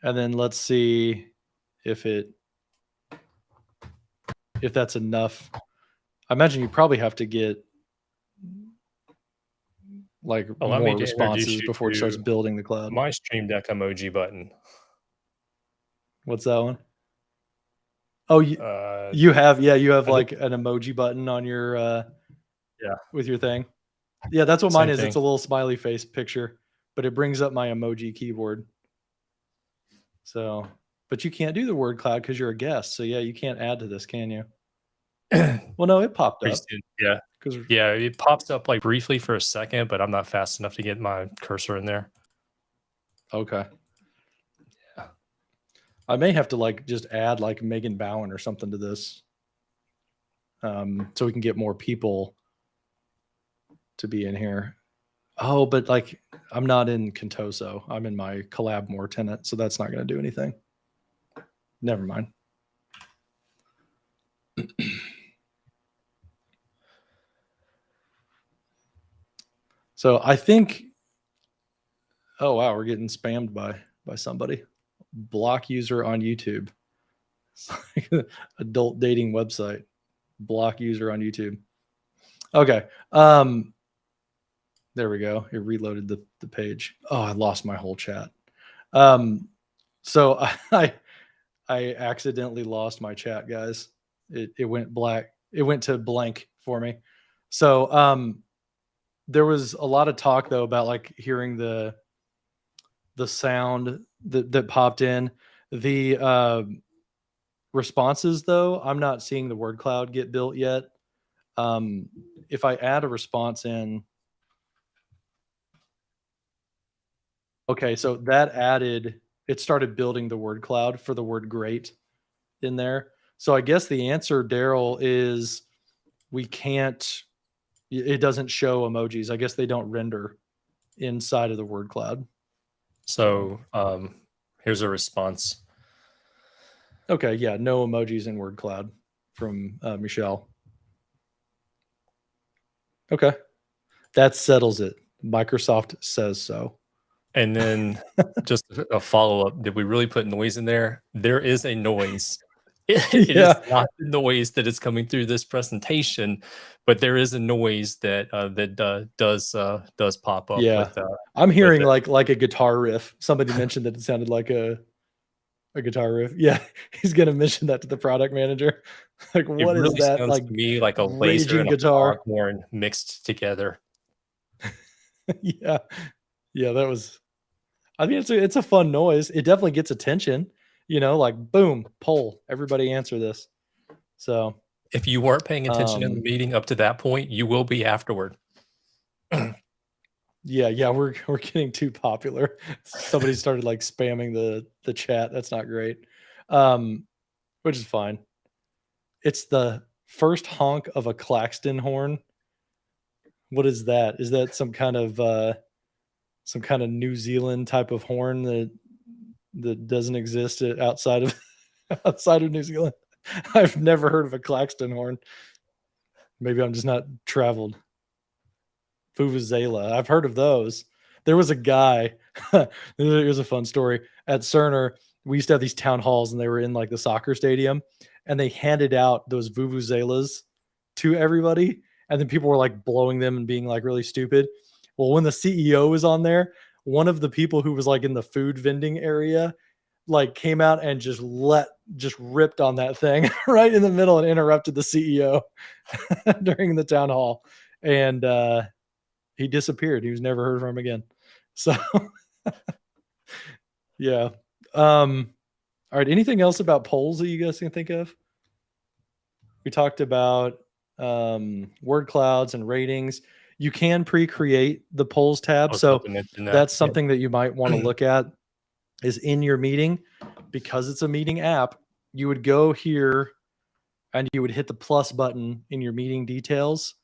And then let's see if that's enough. I imagine you probably have to get Allow me more to responses introduce you before it starts to building the cloud. my Stream Deck emoji button. What's that one? Oh, you have an emoji button on your with your thing. Yeah, that's what mine is. It's a little smiley face picture, but it brings up my emoji keyboard. So, but you can't do the word cloud because you're a guest. So yeah, you can't add to this, can you? Well, no, it popped up. Yeah. Yeah, it pops up briefly for a second, but I'm not fast enough to get my cursor in there. Okay. Yeah. I may have to just add Megan Bowen or something to this. So we can get more people to be in here. Oh, but I'm not in Contoso. I'm in my collab more tenant, so that's not going to do anything. Never mind. So I think, oh wow, we're getting spammed by somebody. Block user on YouTube. Adult dating website. Block user on YouTube. Okay. There we go. It reloaded the page. Oh, I lost my whole chat. So I accidentally lost my chat, guys. It went black. It went to blank for me. So there was a lot of talk though about hearing the sound that popped in. The responses though, I'm not seeing the word cloud get built yet. If I add a response in, okay, so that it started building the word cloud for the word great in there. So I guess the answer, Daryl, is it doesn't show emojis. I guess they don't render inside of the word cloud. So here's a response. Okay, yeah, no emojis in word cloud from Michelle. Okay, that settles it. Microsoft says so. And then just a follow-up. Did we really put noise in there? There is a noise. It is Yeah. not the noise that is coming through this presentation, but there is a noise that, does pop up Yeah. I'm with hearing it. like a guitar riff. Somebody mentioned that it sounded like a guitar riff. Yeah. He's gonna mention that to the product manager. Like, It what is really that, sounds like, to me like a laser raging and a guitar? foghorn mixed together. Yeah. Yeah, that was I mean, it's a fun noise. It definitely gets attention, like boom, poll, everybody answer this. So, If you weren't paying attention in the um, meeting up to that point, you will be afterward. yeah, we're getting too popular. Somebody started like spamming the chat. That's not great. Um, which is fine. It's the first honk of a Claxton horn. What is that? Is that some kind of New Zealand type of horn that doesn't exist outside of outside of New Zealand? I've never heard of a Claxton horn. Maybe I'm just not traveled. Vuvuzela. I've heard of those. There was a guy. Here's a fun story. At Cerner, we used to have these town halls, and they were in like the soccer stadium, and they handed out those vuvuzelas to everybody, and then people were like blowing them and being like really stupid. Well, when the CEO was on there, one of the people who was like in the food vending area like came out and just ripped on that thing right in the middle and interrupted the CEO during the town hall. And he disappeared. He was never heard from again. So yeah. All right. Anything else about polls that you guys can think of? We talked about word clouds and ratings. You can pre-create the polls I tab. was about So to mention that. that's Yeah. something that you might want to look at is in your meeting, because it's a meeting app. You would go here and you would hit the plus button in your meeting details,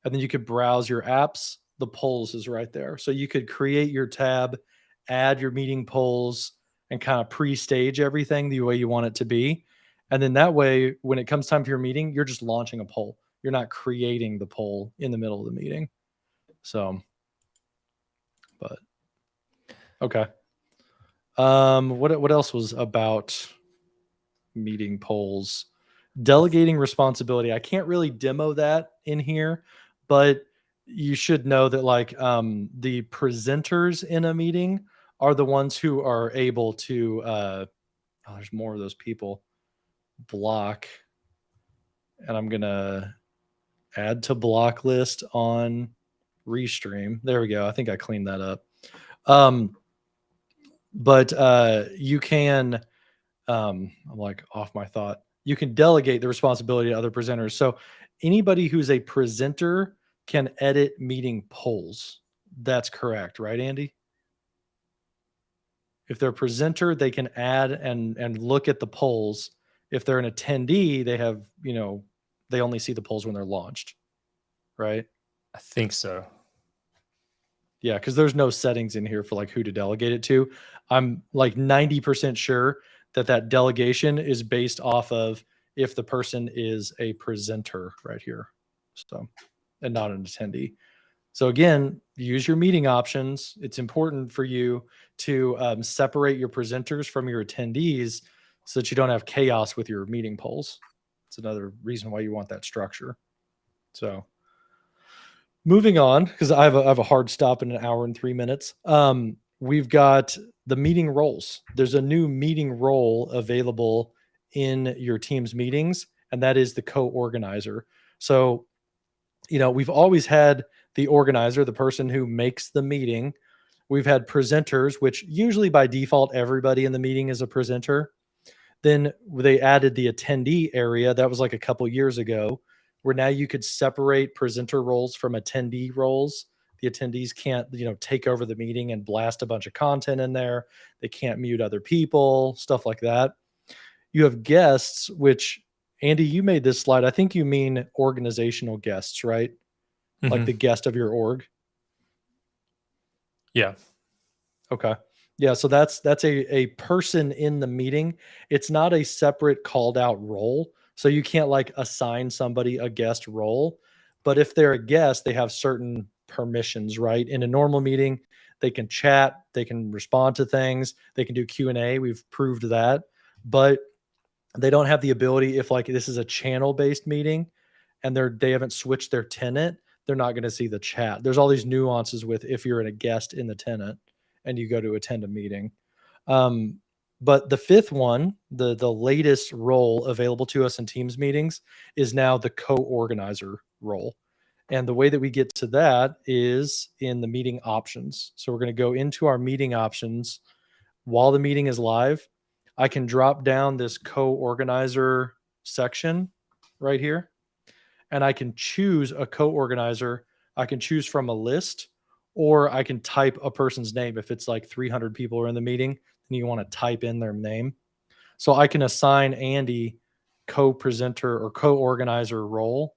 and then you could browse your apps. The polls is right there. So you could create your tab, add your meeting polls, and kind of pre-stage everything the way you want it to be. And then that way, when it comes time for your meeting, you're just launching a poll. You're not creating the poll in the middle of the meeting. So, but okay. What else was about meeting polls? Delegating responsibility. I can't really demo that in here, but you should know that like the presenters in a meeting are the ones who are able to oh, there's more of those people block, and I'm gonna add to block list on Restream. There we go. I think I cleaned that up. But you can I'm like off my thought. You can delegate the responsibility to other presenters. So anybody who's a presenter can edit meeting polls. That's correct, right, Andy? If they're a presenter, they can add and look at the polls. If they're an attendee, they have, they only see the polls when they're launched, right? I think so. Yeah, because there's no settings in here for like who to delegate it to. I'm like 90% sure that that delegation is based off of if the person is a presenter right here. So, and not an attendee. So again, use your meeting options. It's important for you to separate your presenters from your attendees so that you don't have chaos with your meeting polls. It's another reason why you want that structure. So moving on, because I have a hard stop in an hour and 3 minutes. We've got the meeting roles. There's a new meeting role available in your team's meetings, and that is the co-organizer. So, we've always had the organizer, the person who makes the meeting. We've had presenters, which usually by default, everybody in the meeting is a presenter. Then they added the attendee area. That was like a couple years ago, where now you could separate presenter roles from attendee roles. The attendees can't, take over the meeting and blast a bunch of content in there. They can't mute other people, stuff like that. You have guests, which Andy, you made this slide. I think you mean organizational guests, right? Like Mhm. the guest of your org. Yeah. Okay. Yeah, so that's a person in the meeting. It's not a separate called out role. So you can't like assign somebody a guest role. But if they're a guest, they have certain permissions, right? In a normal meeting, they can chat, they can respond to things, they can do Q&A. We've proved that. But They don't have the ability, if like this is a channel based meeting and they haven't switched their tenant, they're not going to see the chat. There's all these nuances with if you're a guest in the tenant and you go to attend a meeting. Um, but the fifth one, the latest role available to us in Teams meetings is now the co-organizer role. And the way that we get to that is in the meeting options. So we're going to go into our meeting options while the meeting is live. I can drop down this co-organizer section right here, and I can choose a co-organizer. I can choose from a list, or I can type a person's name. If it's like 300 people are in the meeting and you want to type in their name. So I can assign Andy co-presenter or co-organizer role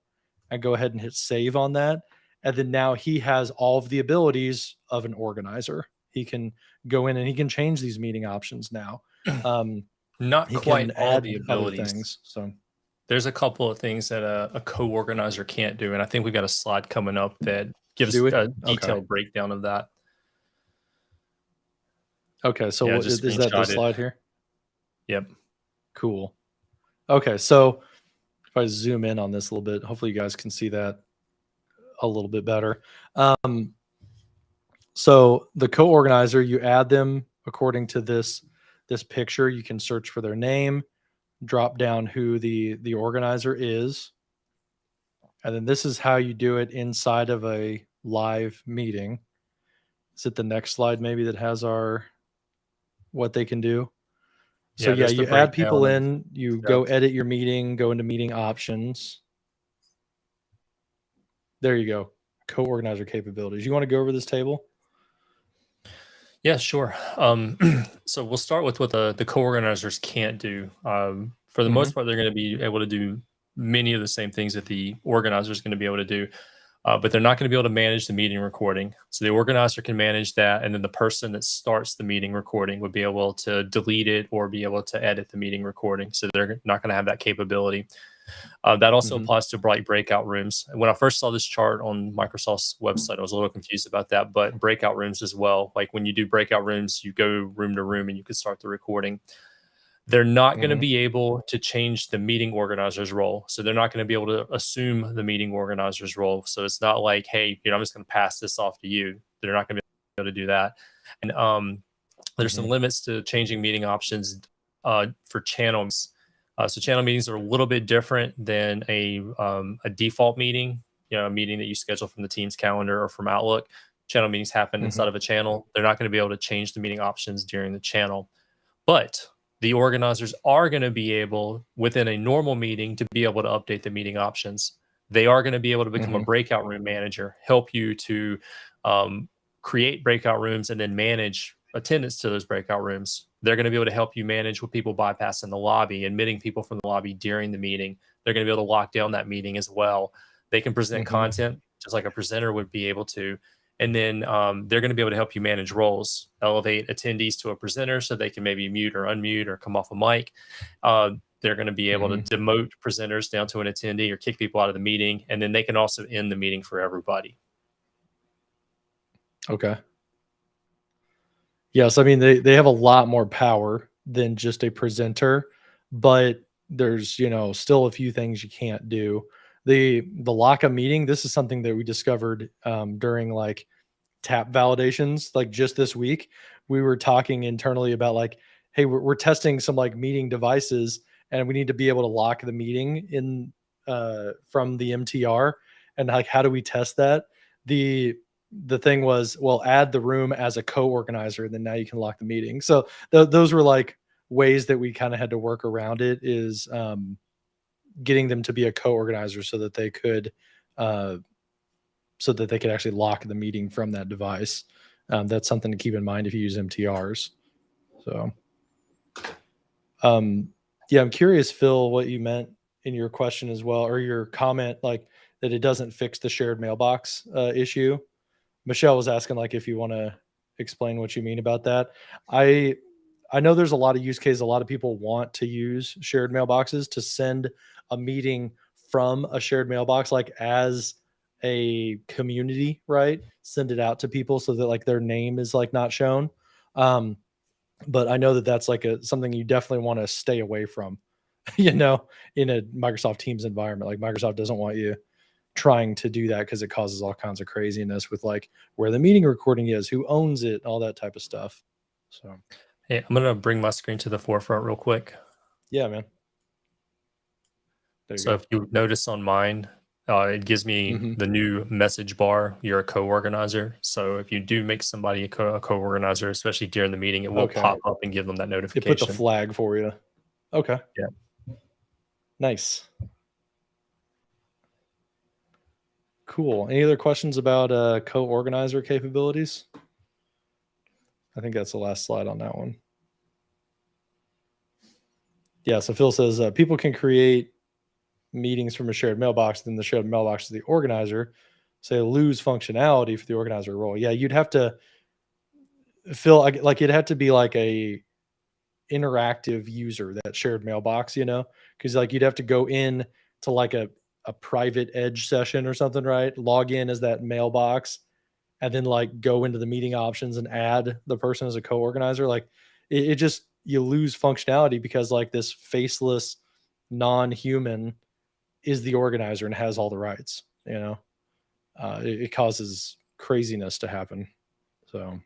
and go ahead and hit save on that. And then now he has all of the abilities of an organizer. He can go in and he can change these meeting options now. Not He quite can all add the other abilities. things. So There's a couple of things that a co-organizer can't do, and I think we've got a slide coming up that do gives we? a Okay. detailed breakdown of that. Okay. So Yeah, what just is that, the screenshot it. slide here? Yep. Cool. Okay. So if I zoom in on this a little bit, hopefully you guys can see that a little bit better. So the co-organizer, you add them according to this picture. You can search for their name, drop down who the organizer is, and then this is how you do it inside of a live meeting. Is it the next slide maybe that has our what they can do? So Yeah, yeah, there's the you add breakdown people of in, you go steps. edit your meeting, go into meeting options. There you go. Co-organizer capabilities. You want to go over this table? Yeah, sure. So we'll start with what the co-organizers can't do. For the Mm-hmm. most part, they're going to be able to do many of the same things that the organizer is going to be able to do, but they're not going to be able to manage the meeting recording. So the organizer can manage that, and then the person that starts the meeting recording would be able to delete it or be able to edit the meeting recording. So they're not going to have that capability. That also Mm-hmm. applies to bright breakout rooms. When I first saw this chart on Microsoft's website, I was a little confused about that, but breakout rooms as well. Like when you do breakout rooms, you go room to room and you can start the recording. They're not going to Mm-hmm. be able to change the meeting organizer's role. So they're not going to be able to assume the meeting organizer's role. So it's not like, hey, I'm just going to pass this off to you. They're not going to be able to do that. And there's some Mm-hmm. limits to changing meeting options for channels. So channel meetings are a little bit different than a default meeting, a meeting that you schedule from the Teams calendar or from Outlook. Channel meetings happen Mm-hmm. inside of a channel. They're not going to be able to change the meeting options during the channel, but the organizers are going to be able, within a normal meeting, to be able to update the meeting options. They are going to be able to become a Mm-hmm. breakout room manager, help you to um, create breakout rooms and then manage attendance to those breakout rooms. They're going to be able to help you manage with people bypassing the lobby, admitting people from the lobby during the meeting. They're going to be able to lock down that meeting as well. They can present Mm-hmm. content just like a presenter would be able to. And then they're going to be able to help you manage roles, elevate attendees to a presenter so they can maybe mute or unmute or come off a mic. They're going to be able to Mm-hmm. demote presenters down to an attendee or kick people out of the meeting. And then they can also end the meeting for everybody. Okay. Yes, I mean they have a lot more power than just a presenter, but there's, still a few things you can't do. The lock up meeting, this is something that we discovered during like tap validations like just this week. We were talking internally about like, hey, we're testing some like meeting devices and we need to be able to lock the meeting in from the MTR, and like how do we test that? The thing was, well, add the room as a co-organizer, and then now you can lock the meeting. So those were like ways that we kind of had to work around it, is getting them to be a co-organizer so that they could uh, actually lock the meeting from that device. That's something to keep in mind if you use MTRs. So, yeah, I'm curious, Phil, what you meant in your question as well, or your comment, like that it doesn't fix the shared mailbox issue. Michelle was asking like if you want to explain what you mean about that. I I know there's a lot of use cases. A lot of people want to use shared mailboxes to send a meeting from a shared mailbox, like as a community, right? Send it out to people so that like their name is like not shown. Um, but I know that that's like something you definitely want to stay away from. you know, in a Microsoft Teams environment. Like Microsoft doesn't want you trying to do that because it causes all kinds of craziness with like where the meeting recording is, who owns it, all that type of stuff. So Hey, I'm gonna bring my screen to the forefront real quick. yeah, man. There you So go. if you notice on mine, it gives me Hmm. the new message bar. You're a co-organizer. So if you do make somebody a co-organizer, especially during the meeting, it will Okay. pop up and give them that It put the notification. flag for you. Okay. Yeah. Nice. Cool. Any other questions about co-organizer capabilities? I think that's the last slide on that one. Yeah. So Phil says people can create meetings from a shared mailbox, then the shared mailbox is the organizer. So they lose functionality for the organizer role. Yeah, you'd have to Phil, like it'd have to be like a interactive user, that shared mailbox, you know, because like you'd have to go in to like a private edge session or something, right? Log in as that mailbox and then like go into the meeting options and add the person as a co-organizer. Like it just you lose functionality because like this faceless non-human is the organizer and has all the rights, you know. It causes craziness to happen. So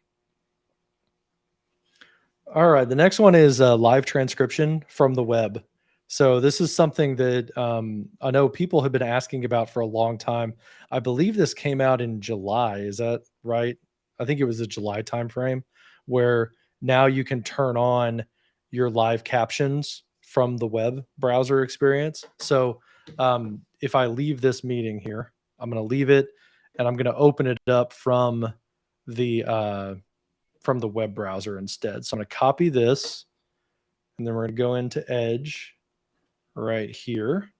all right, the next one is live transcription from the web. So this is something that I know people have been asking about for a long time. I believe this came out in July. Is that right? I think it was a July timeframe where now you can turn on your live captions from the web browser experience. So if I leave this meeting here, I'm going to leave it and I'm going to open it up the from the web browser instead. So I'm going to copy this and then we're going to go into Edge right here,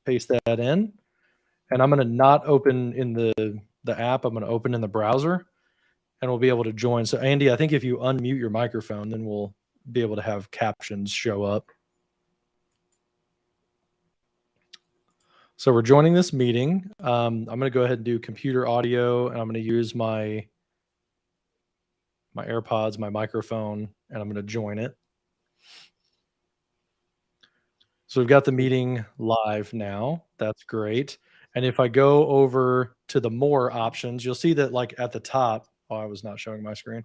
paste that in, and I'm going to not open in the app. I'm going to open in the browser and we'll be able to join. So Andy, I think if you unmute your microphone, then we'll be able to have captions show up. So we're joining this meeting. I'm going to go ahead and do computer audio and I'm going to use my AirPods, my microphone, and I'm going to join it. So we've got the meeting live now. That's great. And if I go over to the more options, you'll see that like at the top, oh, I was not showing my screen.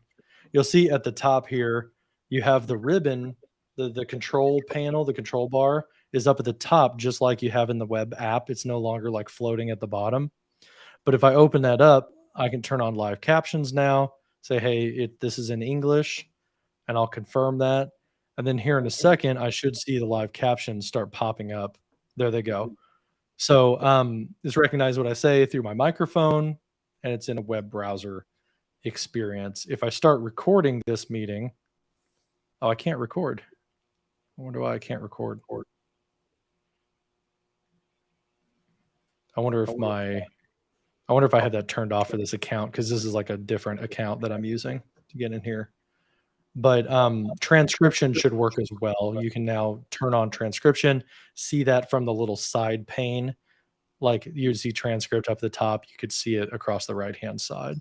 You'll see at the top here, you have the ribbon, the control panel, the control bar is up at the top, just like you have in the web app. It's no longer like floating at the bottom. But if I open that up, I can turn on live captions now, say, hey, this is in English, and I'll confirm that. And then here in a second, I should see the live captions start popping up. There they go. So it's recognize what I say through my microphone, and it's in a web browser experience. If I start recording this meeting, oh, I can't record. I wonder why I can't record. I wonder if I have that turned off for this account because this is like a different account that I'm using to get in here. But transcription should work as well. You can now turn on transcription, see that from the little side pane. Like you'd see transcript up the top, you could see it across the right-hand side.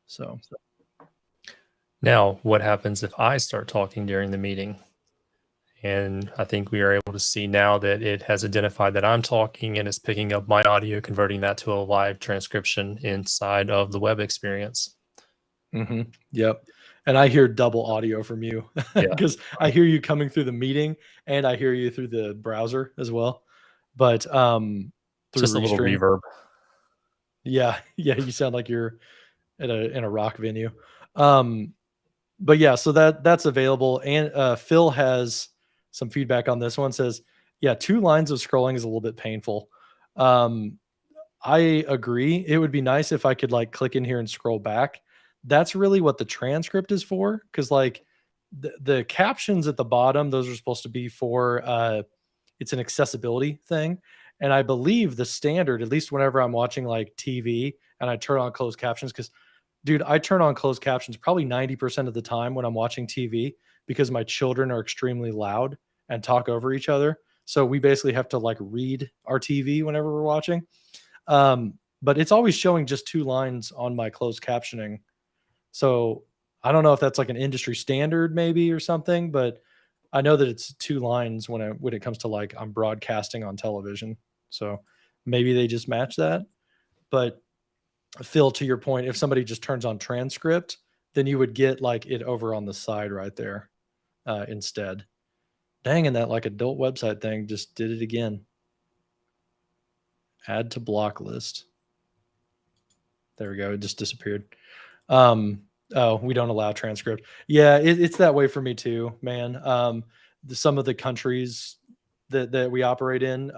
So Now, what happens if I start talking during the meeting? And I think we are able to see now that it has identified that I'm talking and is picking up my audio, converting that to a live transcription inside of the web experience. yep. And I hear double audio from you Yeah. because I hear you coming through the meeting and I hear you through the browser as well. But through Just a little Restream. reverb. Yeah, yeah, you sound like you're in a rock venue. But yeah, so that's available. And Phil has some feedback on this one. Says, yeah, 2 lines of scrolling is a little bit painful. I agree. It would be nice if I could like click in here and scroll back. That's really what the transcript is for. Cause like the captions at the bottom, those are supposed to be for it's an accessibility thing. And I believe the standard, at least whenever I'm watching like TV and I turn on closed captions, because dude, I turn on closed captions probably 90% of the time when I'm watching TV because my children are extremely loud and talk over each other. So we basically have to like read our TV whenever we're watching. But it's always showing just 2 lines on my closed captioning. So I don't know if that's like an industry standard maybe or something, but I know that it's 2 lines when it comes to like I'm broadcasting on television. So maybe they just match that. But Phil, to your point, if somebody just turns on transcript, then you would get like it over on the side right there instead. Dang, and that like adult website thing just did it again. Add to block list. There we go. It just disappeared. Oh, we don't allow transcript. Yeah, it's that way for me too, man. Some of the countries that we operate in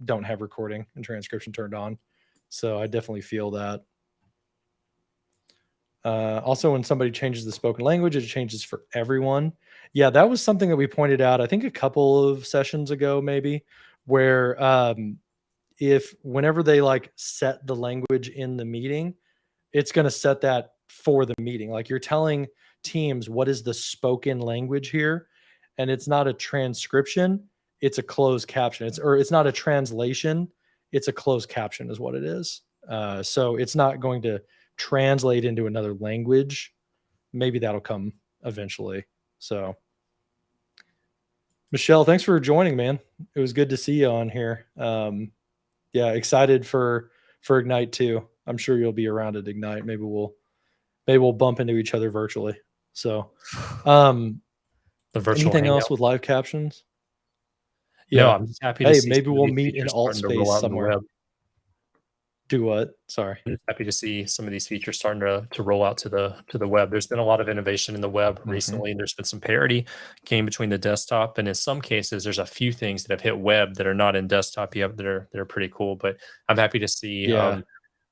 don't have recording and transcription turned on. So I definitely feel that. Also, when somebody changes the spoken language, it changes for everyone. Yeah, that was something that we pointed out, I think a couple of sessions ago, maybe, where if whenever they like set the language in the meeting, it's going to set that for the meeting. Like you're telling teams what is the spoken language here, and it's not a transcription, it's a closed caption. It's not a translation, it's a closed caption is what it is. So it's not going to translate into another language. Maybe that'll come eventually. So Michelle, thanks for joining, man. It was good to see you on here. Yeah, excited for Ignite too. I'm sure you'll be around at Ignite. Maybe we'll bump into each other virtually. So, The virtual anything else hangout. with live captions? No, Yeah. I'm just happy to Hey, see maybe some of we'll these meet in features alt starting to roll space out on the somewhere. web. Do what? Sorry. I'm just happy to see some of these features starting to roll out to the web. There's been a lot of innovation in the web recently. There's been some parity came between the desktop, and in some cases, there's a few things that have hit web that are not in desktop yet that are pretty cool. But I'm happy to see Yeah.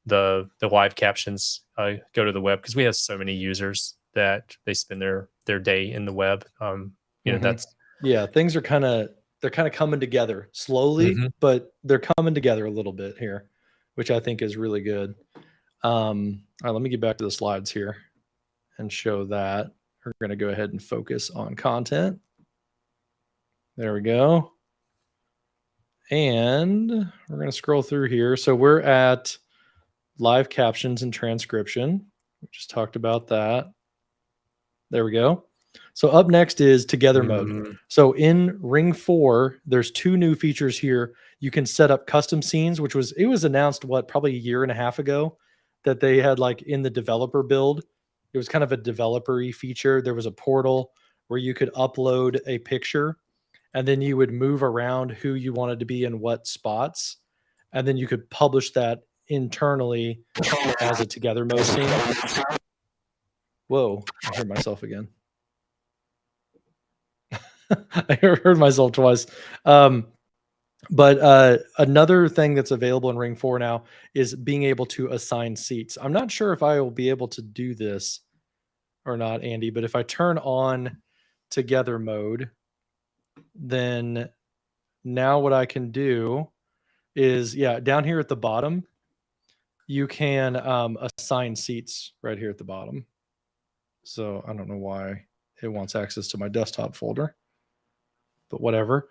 the live captions go to the web because we have so many users that they spend their day in the web. You know, that's Yeah, things are they're kind of coming together slowly, Mhm. but they're coming together a little bit here, which I think is really good. All right, let me get back to the slides here and show that. We're going to go ahead and focus on content. There we go. And we're going to scroll through here. So we're at live captions and transcription. We just talked about that. There we go. So up next is together mode. Mm, So in Ring 4, there's 2 new features here. You can set up custom scenes, which was announced probably a year and a half ago that they had like in the developer build. It was kind of a developer-y feature. There was a portal where you could upload a picture and then you would move around who you wanted to be in what spots. And then you could publish that internally as a together mode scene. Whoa, I heard myself again. I heard myself twice. But another thing that's available in Ring 4 now is being able to assign seats. I'm not sure if I will be able to do this or not, Andy, but if I turn on together mode, then now what I can do is, yeah, down here at the bottom, you can assign seats right here at the bottom. So I don't know why it wants access to my desktop folder, but whatever.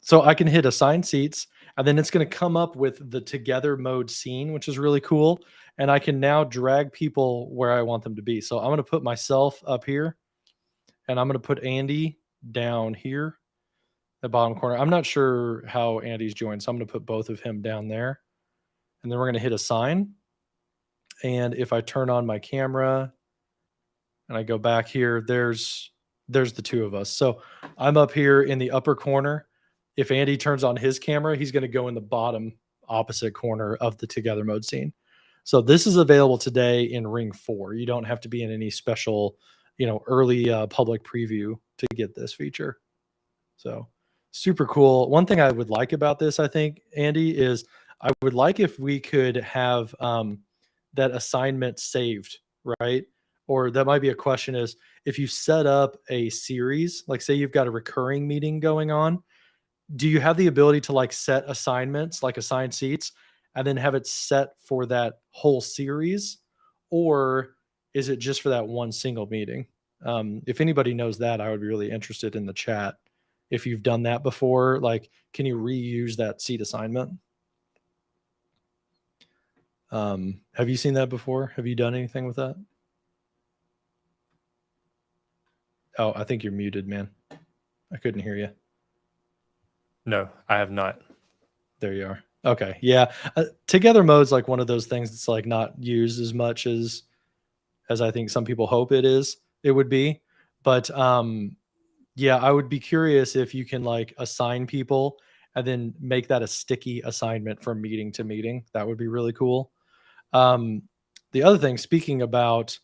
So I can hit assign seats, and then it's going to come up with the together mode scene, which is really cool. And I can now drag people where I want them to be. So I'm going to put myself up here, and I'm going to put Andy down here, the bottom corner. I'm not sure how Andy's joined, so I'm going to put both of him down there. And then we're going to hit assign. And if I turn on my camera and I go back here, there's the 2 of us. So I'm up here in the upper corner. If Andy turns on his camera, he's going to go in the bottom opposite corner of the together mode scene. So this is available today in Ring 4. You don't have to be in any special, early public preview to get this feature. So super cool. One thing I would like about this, I think, Andy, is I would like if we could have that assignment saved, right? Or that might be a question is if you set up a series, like say you've got a recurring meeting going on, do you have the ability to like set assignments, like assign seats, and then have it set for that whole series? Or is it just for that one single meeting? If anybody knows that, I would be really interested in the chat. If you've done that before, like, can you reuse that seat assignment? Have you seen that before? Have you done anything with that? Oh, I think you're muted, man. I couldn't hear you. No, I have not. There you are. Okay. Yeah. Together mode's like one of those things that's like not used as much as I think some people hope it would be. But yeah, I would be curious if you can like assign people and then make that a sticky assignment from meeting to meeting. That would be really cool. Um, the other thing, speaking about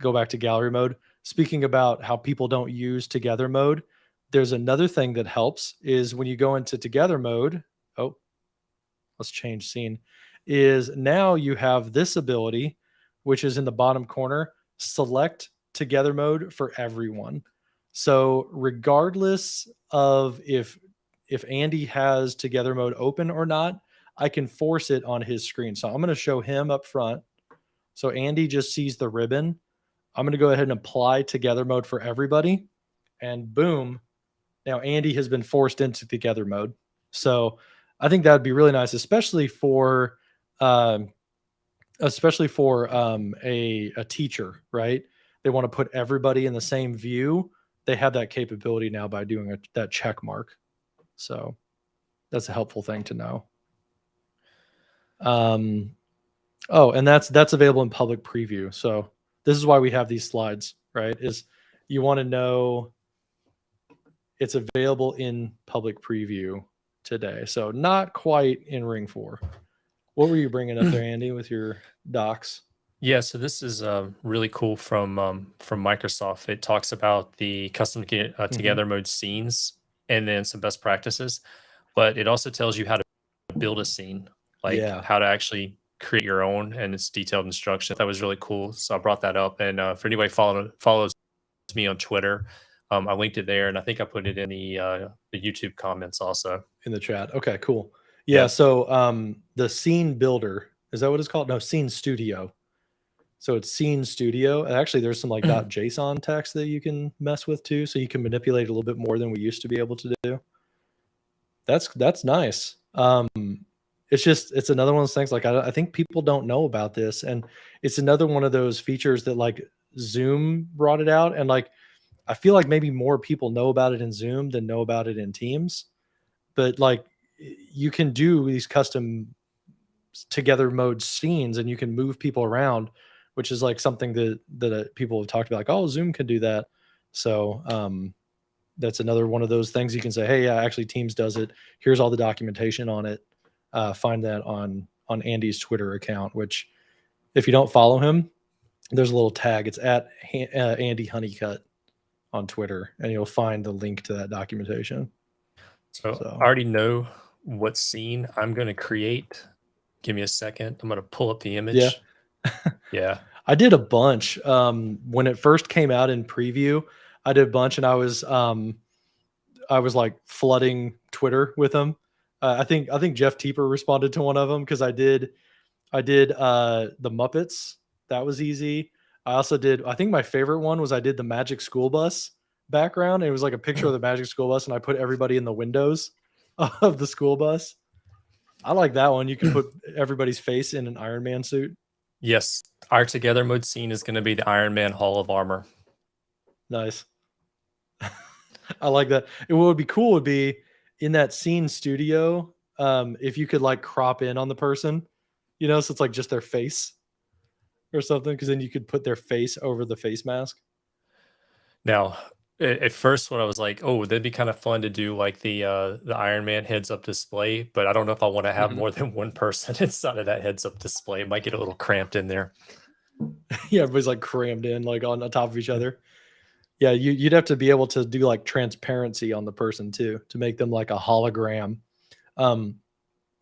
go back to gallery mode, speaking about how people don't use together mode, there's another thing that helps is when you go into together mode. Oh, let's change scene. Is now you have this ability, which is in the bottom corner, select together mode for everyone. So regardless of if Andy has together mode open or not, I can force it on his screen. So I'm going to show him up front. So Andy just sees the ribbon. I'm going to go ahead and apply together mode for everybody. And boom, now Andy has been forced into together mode. So I think that would be really nice, um, especially for a teacher, right? They want to put everybody in the same view. They have that capability now by doing that check mark. So that's a helpful thing to know. Oh, and that's available in public preview. So this is why we have these slides, right? Is you want to know it's available in public preview today. So not quite in Ring 4. What were you bringing up there, Andy, with your docs? Yeah, so this is really cool from Microsoft. It talks about the custom Mhm. together mode scenes and then some best practices, but it also tells you how to build a scene, like Yeah. how to actually create your own, and it's detailed instruction. That was really cool. So I brought that up, and for anybody follows me on Twitter, I linked it there, and I think I put it in the YouTube comments also. In the chat. Okay, cool. Yeah, Yep. so the scene builder, is that what it's called? No, scene studio. So it's scene studio. And actually there's some like .json text that you can mess with too, so you can manipulate a little bit more than we used to be able to do. That's nice. It's another one of those things like I think people don't know about this, and it's another one of those features that like Zoom brought it out, and like I feel like maybe more people know about it in Zoom than know about it in Teams. But like you can do these custom together mode scenes and you can move people around, which is like something that people have talked about, like, oh, Zoom can do that. So that's another one of those things you can say, hey, yeah, actually Teams does it. Here's all the documentation on it. Find that on Andy's Twitter account, which if you don't follow him, there's a little tag. It's at Andy Honeycutt on Twitter, and you'll find the link to that documentation. So I So already know what scene I'm going to create. Give me a second. I'm going to pull up the yeah, image. Yeah. I did a bunch when it first came out in preview. I did a bunch, and I was like flooding Twitter with them. I think Jeff Teeper responded to one of them because I did the Muppets. That was easy. I also did. I think my favorite one was I did the Magic School Bus background. It was like a picture of the Magic School Bus, and I put everybody in the windows of the school bus. I like that one. You can put everybody's face in an Iron Man suit. Yes. Our together mode scene is going to be the Iron Man Hall of Armor. Nice. I like that. And what would be cool would be in that scene studio, if you could like crop in on the person, so it's like just their face or something, because then you could put their face over the face mask. Now, at first, when I was like, "Oh, that'd be kind of fun to do like the Iron Man heads up display," but I don't know if I want to have Mhm. more than one person inside of that heads up display. It might get a little cramped in there. Yeah, everybody's like crammed in, like on top of each other. Yeah, you'd have to be able to do like transparency on the person too to make them like a hologram. Um,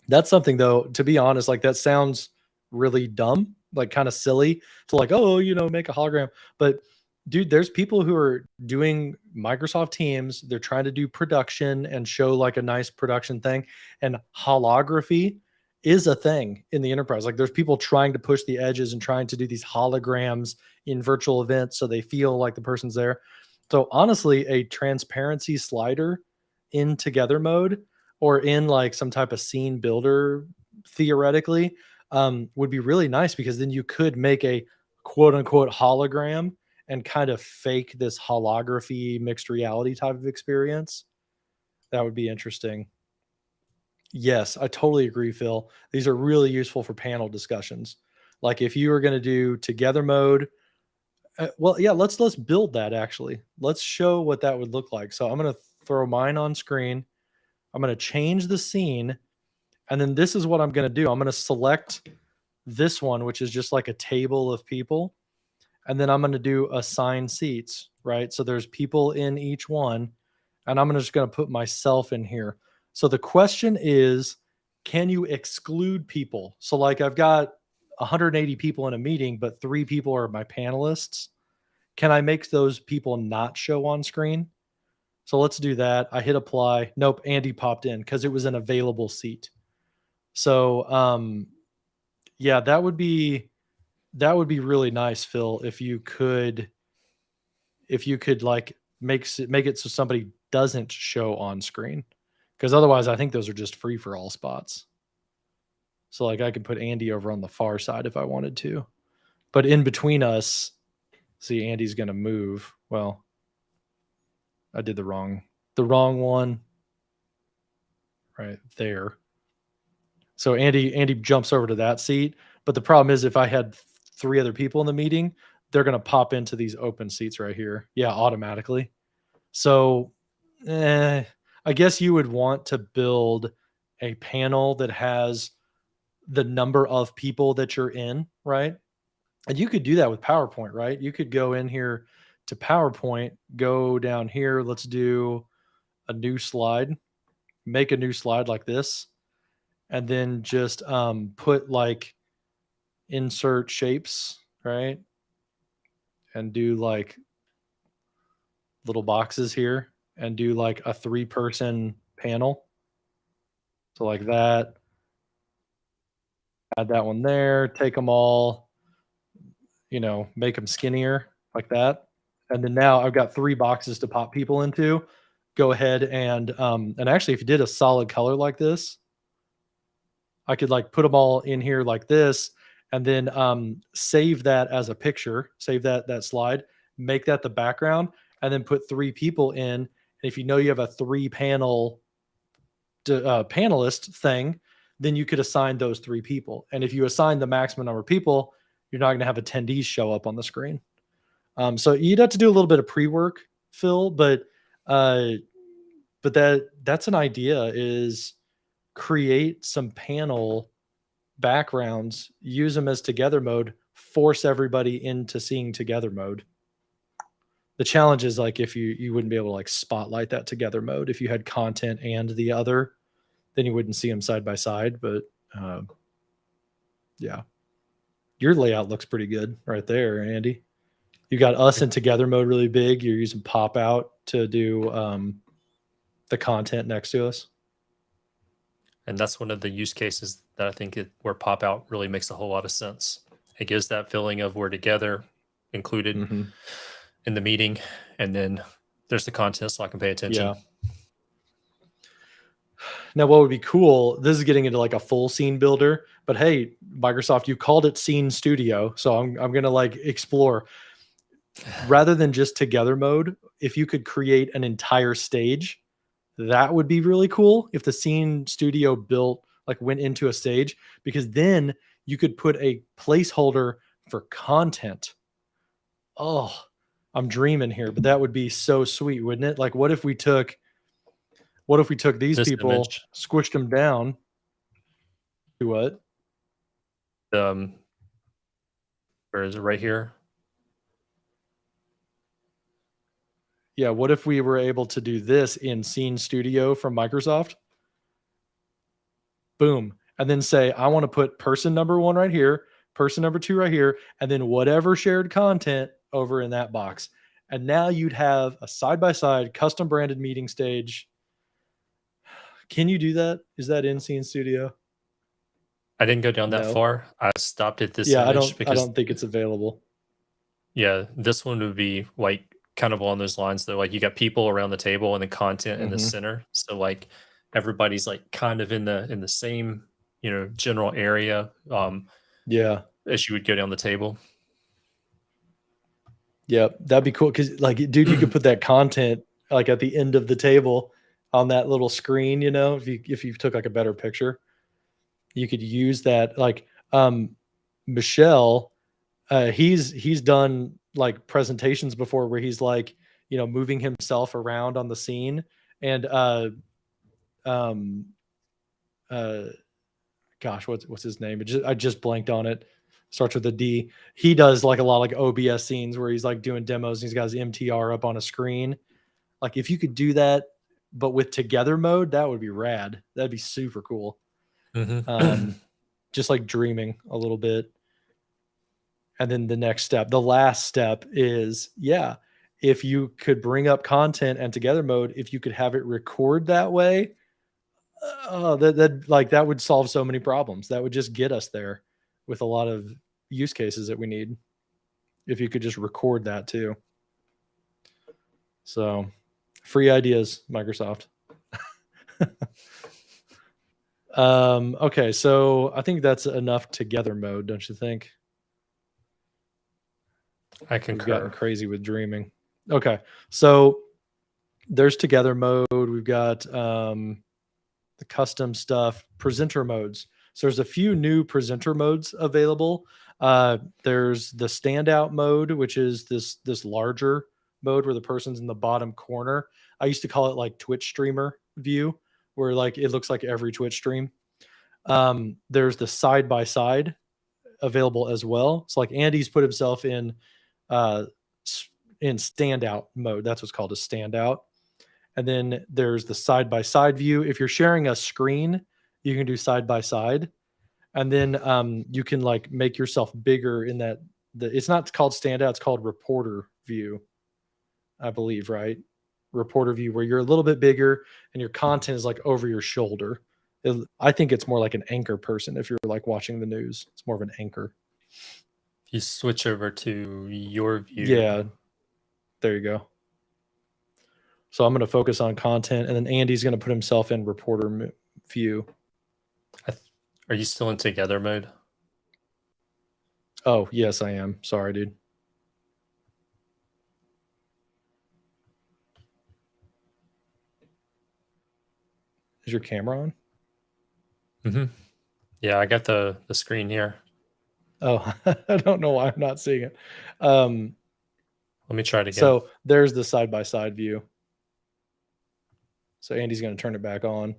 That's something though, to be honest, like that sounds really dumb, like kind of silly to like, oh, make a hologram. But dude, there's people who are doing Microsoft Teams, they're trying to do production and show like a nice production thing. And holography is a thing in the enterprise. Like there's people trying to push the edges and trying to do these holograms in virtual events so they feel like the person's there. So honestly, a transparency slider in together mode or in like some type of scene builder theoretically would be really nice, because then you could make a quote unquote hologram and kind of fake this holography mixed reality type of experience. That would be interesting. Yes, I totally agree, Phil. These are really useful for panel discussions. Like if you were going to do together mode, well, yeah, let's build that actually. Let's show what that would look like. So I'm going to throw mine on screen. I'm going to change the scene, and then this is what I'm going to do. I'm going to select this one, which is just like a table of people, and then I'm going to do assign seats, right? So there's people in each one, and I'm just going to put myself in here. So the question is, can you exclude people? So like I've got 180 people in a meeting, but 3 people are my panelists. Can I make those people not show on screen? So let's do that. I hit apply. Nope, Andy popped in because it was an available seat. So yeah, that would be really nice, Phil, if you could like make it so somebody doesn't show on screen. Because otherwise I think those are just free for all spots. So like I could put Andy over on the far side if I wanted to. But in between us, see Andy's gonna move. Well, I did the wrong one right there. So Andy jumps over to that seat, but the problem is if I had 3 other people in the meeting, they're going to pop into these open seats right here. Yeah, automatically. So I guess you would want to build a panel that has the number of people that you're in, right? And you could do that with PowerPoint, right? You could go in here to PowerPoint, go down here, let's do a new slide, make a new slide like this, and then just put like insert shapes, right? And do like little boxes here and do like a 3-person panel. So like that, add that one there, take them all, make them skinnier like that. And then now I've got 3 boxes to pop people into. Go ahead and actually if you did a solid color like this, I could like put them all in here like this, and then save that as a picture, save that slide, make that the background, and then put 3 people in. And if you know you have a 3-panel panelist thing, then you could assign those 3 people. And if you assign the maximum number of people, you're not going to have attendees show up on the screen. So you'd have to do a little bit of pre-work, Phil, but that's an idea, is create some panel backgrounds, use them as together mode, force everybody into seeing together mode. The challenge is like if you wouldn't be able to like spotlight that together mode. If you had content and the other, then you wouldn't see them side by side. But yeah, your layout looks pretty good right there, Andy. You got us in together mode really big. You're using pop out to do the content next to us. And that's one of the use cases that I think where pop out really makes a whole lot of sense. It gives that feeling of we're together, included in the meeting, and then there's the content so I can pay attention. Yeah. Now, what would be cool, this is getting into like a full scene builder, but hey, Microsoft, you called it Scene Studio. So I'm going to like explore. Rather than just together mode, if you could create an entire stage, that would be really cool. If the Scene Studio went into a stage, because then you could put a placeholder for content. Oh, I'm dreaming here, but that would be so sweet, wouldn't it? Like, what if we took these This people, image, squished them down to what? where is it? Right here. Yeah, what if we were able to do this in Scene Studio from Microsoft? Boom. And then say, I want to put person number 1 right here, person number 2 right here, and then whatever shared content over in that box. And now you'd have a side-by-side custom branded meeting stage. Can you do that? Is that in Scene Studio? I didn't go down that far. I stopped at this Yeah, image I don't think it's available. Yeah, this one would be like kind of along those lines though. Like you got people around the table and the content in the center. So like everybody's like kind of in the same, general area Yeah. as you would go down the table. Yep, that'd be cool. Cause like, dude, you could put that content like at the end of the table on that little screen, you know, if you took like a better picture, you could use that. Like, Michelle, he's done like presentations before where he's like, you know, moving himself around on the scene, and um uh gosh, what's his name? I just blanked on it. Starts with a D. He does like a lot of like OBS scenes where he's like doing demos. And he's got his MTR up on a screen. Like if you could do that, but with together mode, that would be rad. That'd be super cool. Mm-hmm. Just like dreaming a little bit. And then the next step, the last step is, yeah, if you could bring up content and together mode, if you could have it record that way, that would solve so many problems. That would just get us there with a lot of use cases that we need. If you could just record that too. So, free ideas, Microsoft. Okay, so I think that's enough together mode, don't you think? I We've gotten concur. crazy with dreaming. Okay, so there's together mode. We've got the custom stuff, presenter modes. So there's a few new presenter modes available. There's the standout mode, which is this larger mode where the person's in the bottom corner. I used to call it like Twitch streamer view, where like it looks like every Twitch stream. There's the side by side available as well. So like Andy's put himself uh, in standout mode. That's what's called a standout. And then there's the side by side view. If you're sharing a screen, you can do side by side. And then you can like make yourself bigger in that. It's not called standout, it's called reporter view, I believe, right? Reporter view, where you're a little bit bigger and your content is like over your shoulder. I think it's more like an anchor person if you're like watching the news. It's more of an anchor. If you switch over to your view, Yeah, there you go. So I'm going to focus on content, and then Andy's going to put himself in reporter view. are you still in together mode? Oh, yes, I am. Sorry, dude. Is your camera on? Mm-hmm. Yeah, I got the screen here. Oh, I don't know why I'm not seeing it. Let me try it again. So there's the side by side view. So Andy's going to turn it back on.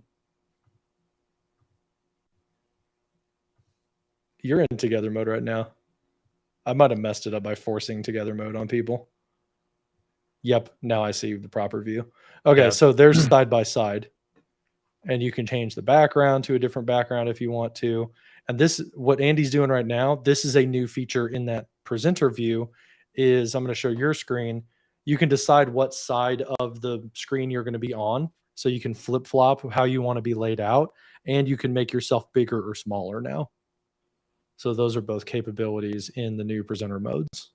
You're in together mode right now. I might have messed it up by forcing together mode on people. Yep, now I see the proper view. Okay, Yeah. so there's side by side. And you can change the background to a different background if you want to. And this, what Andy's doing right now, this is a new feature in that presenter view. Is I'm going to show your screen. You can decide what side of the screen you're going to be on. So you can flip flop how you want to be laid out, and you can make yourself bigger or smaller now. So those are both capabilities in the new presenter modes.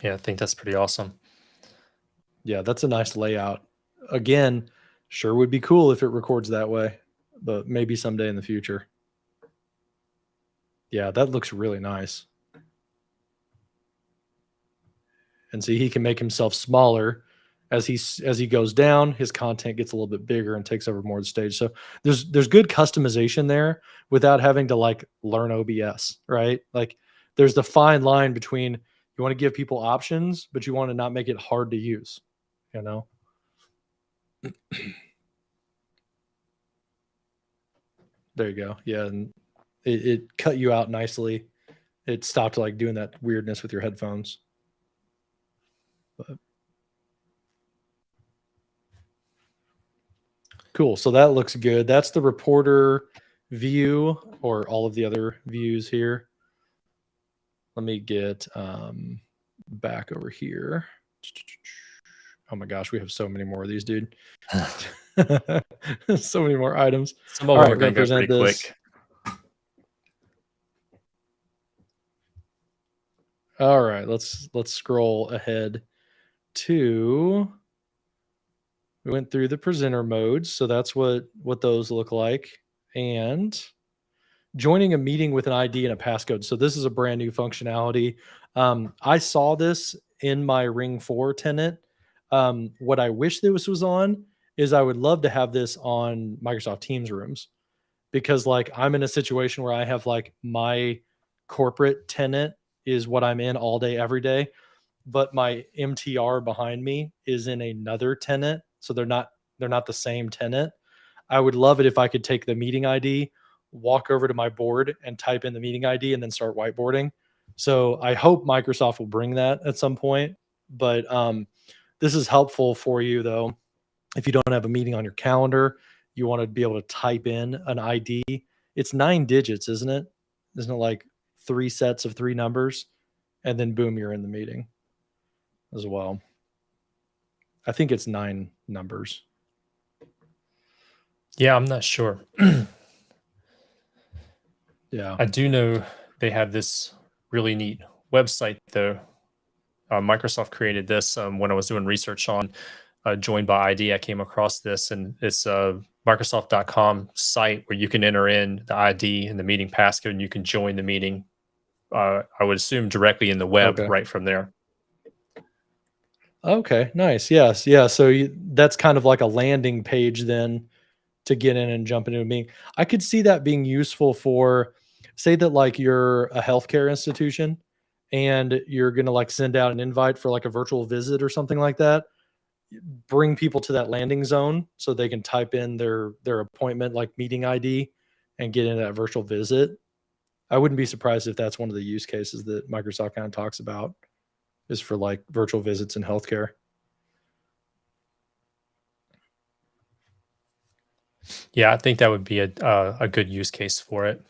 Yeah, I think that's pretty awesome. Yeah, that's a nice layout. Again, sure would be cool if it records that way, but maybe someday in the future. Yeah, that looks really nice. And see, he can make himself smaller as he goes down. His content gets a little bit bigger and takes over more of the stage. So there's good customization there without having to like learn OBS, right? Like there's the fine line between you want to give people options, but you want to not make it hard to use, you know? There you go. Yeah, and it cut you out nicely. It stopped like doing that weirdness with your headphones. But cool. So that looks good. That's the reporter view, or all of the other views here. Let me get back over here. Oh my gosh, we have so many more of these, dude. So many more items. Some of All them right, are going to go present pretty this. quick. All right, let's scroll ahead to. We went through the presenter modes, so that's what those look like. And joining a meeting with an ID and a passcode. So this is a brand new functionality. I saw this in my Ring 4 tenant. What I wish this was on is I would love to have this on Microsoft Teams rooms, because like I'm in a situation where I have like my corporate tenant is what I'm in all day, every day, but my MTR behind me is in another tenant. So they're not the same tenant. I would love it if I could take the meeting ID, walk over to my board and type in the meeting ID and then start whiteboarding. So I hope Microsoft will bring that at some point. But this is helpful for you though. If you don't have a meeting on your calendar, you want to be able to type in an ID. It's 9 digits, isn't it? Isn't it like 3 sets of 3 numbers? And then boom, you're in the meeting as well. I think it's 9 numbers. Yeah, I'm not sure. Yeah. I do know they have this really neat website though. Microsoft created this when I was doing research on Join by ID. I came across this, and it's a Microsoft.com site where you can enter in the ID and the meeting passcode, and you can join the meeting. I would assume directly in the web Okay. right from there. Okay, nice. Yes, yeah. So that's kind of like a landing page then to get in and jump into a meeting. I could see that being useful for, say that like you're a healthcare institution and you're gonna like send out an invite for like a virtual visit or something like that. Bring people to that landing zone so they can type in their appointment like meeting ID and get into that virtual visit. I wouldn't be surprised if that's one of the use cases that Microsoft kind of talks about, is for like virtual visits in healthcare. Yeah, I think that would be a good use case for it.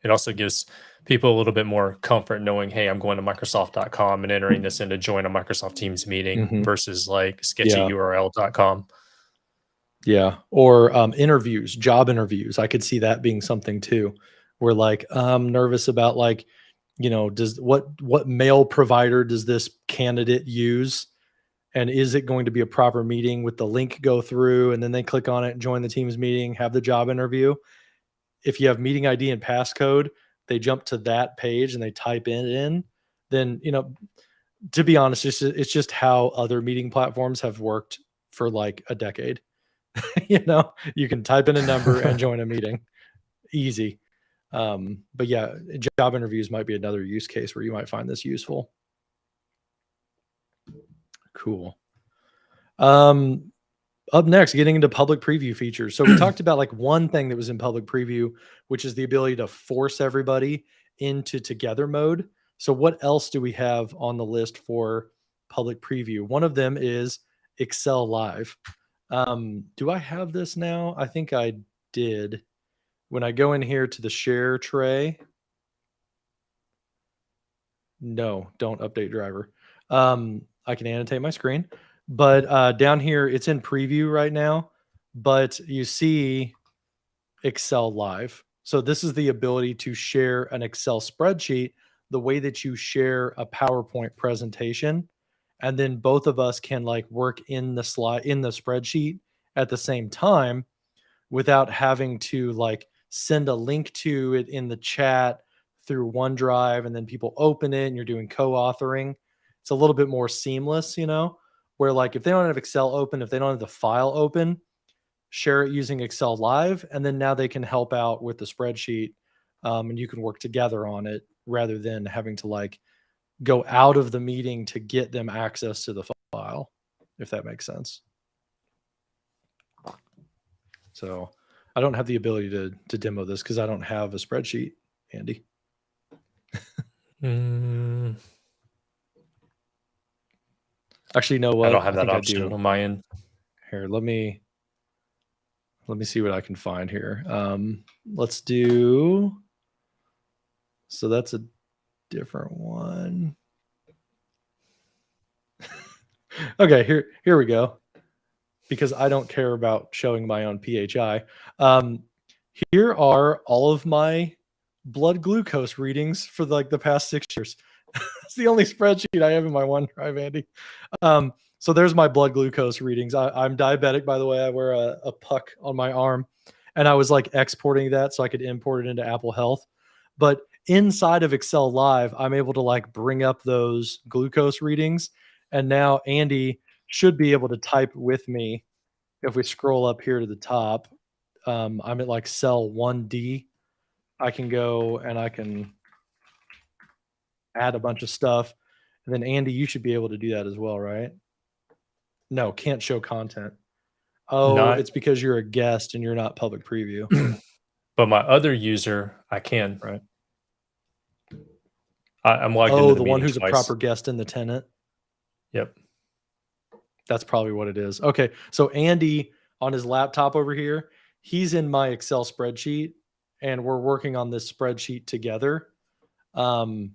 It also gives people a little bit more comfort knowing, hey, I'm going to Microsoft.com and entering this in to join a Microsoft Teams meeting Mhm. versus like Yeah. sketchyurl.com. Yeah. Or interviews, job interviews. I could see that being something too, where like I'm nervous about like, does what mail provider does this candidate use? And is it going to be a proper meeting with the link go through and then they click on it and join the Teams meeting, have the job interview? If you have meeting ID and passcode, they jump to that page and they type it in, then, to be honest, it's just how other meeting platforms have worked for like a decade. You can type in a number and join a meeting. Easy. But yeah, job interviews might be another use case where you might find this useful. Cool. Up next, getting into public preview features. So we talked about like one thing that was in public preview, which is the ability to force everybody into together mode. So what else do we have on the list for public preview? One of them is Excel Live. Do I have this now? I think I did. When I go in here to the share tray, no, don't update driver. I can annotate my screen, but down here it's in preview right now, but you see Excel Live. So this is the ability to share an Excel spreadsheet the way that you share a PowerPoint presentation, and then both of us can like work in the spreadsheet at the same time without having to like send a link to it in the chat through OneDrive and then people open it and you're doing co-authoring. It's a little bit more seamless, where like if they don't have Excel open, if they don't have the file open, share it using Excel Live, and then now they can help out with the spreadsheet, and you can work together on it rather than having to like go out of the meeting to get them access to the file, if that makes sense. So I don't have the ability to demo this because I don't have a spreadsheet, Andy. Actually, you know what? I don't have that think I option do. on my end. Here, let me see what I can find here. Let's do. So that's a different one. Okay, here we go. Because I don't care about showing my own PHI. Here are all of my blood glucose readings for like the past 6 years. It's the only spreadsheet I have in my OneDrive, Andy. So there's my blood glucose readings. I'm diabetic, by the way. I wear a puck on my arm. and I was like exporting that so I could import it into Apple Health. But inside of Excel Live, I'm able to like bring up those glucose readings. And now Andy should be able to type with me. If we scroll up here to the top, I'm at like cell 1D. I can go and I can add a bunch of stuff. And then Andy, you should be able to do that as well, right? No, can't show content. Oh, Not, it's because you're a guest and you're not public preview, but my other user, I can. right? I'm logged into Oh, the the one meeting who's a twice. proper guest in the tenant. Yep. That's probably what it is. Okay. So Andy on his laptop over here, he's in my Excel spreadsheet and we're working on this spreadsheet together. Um,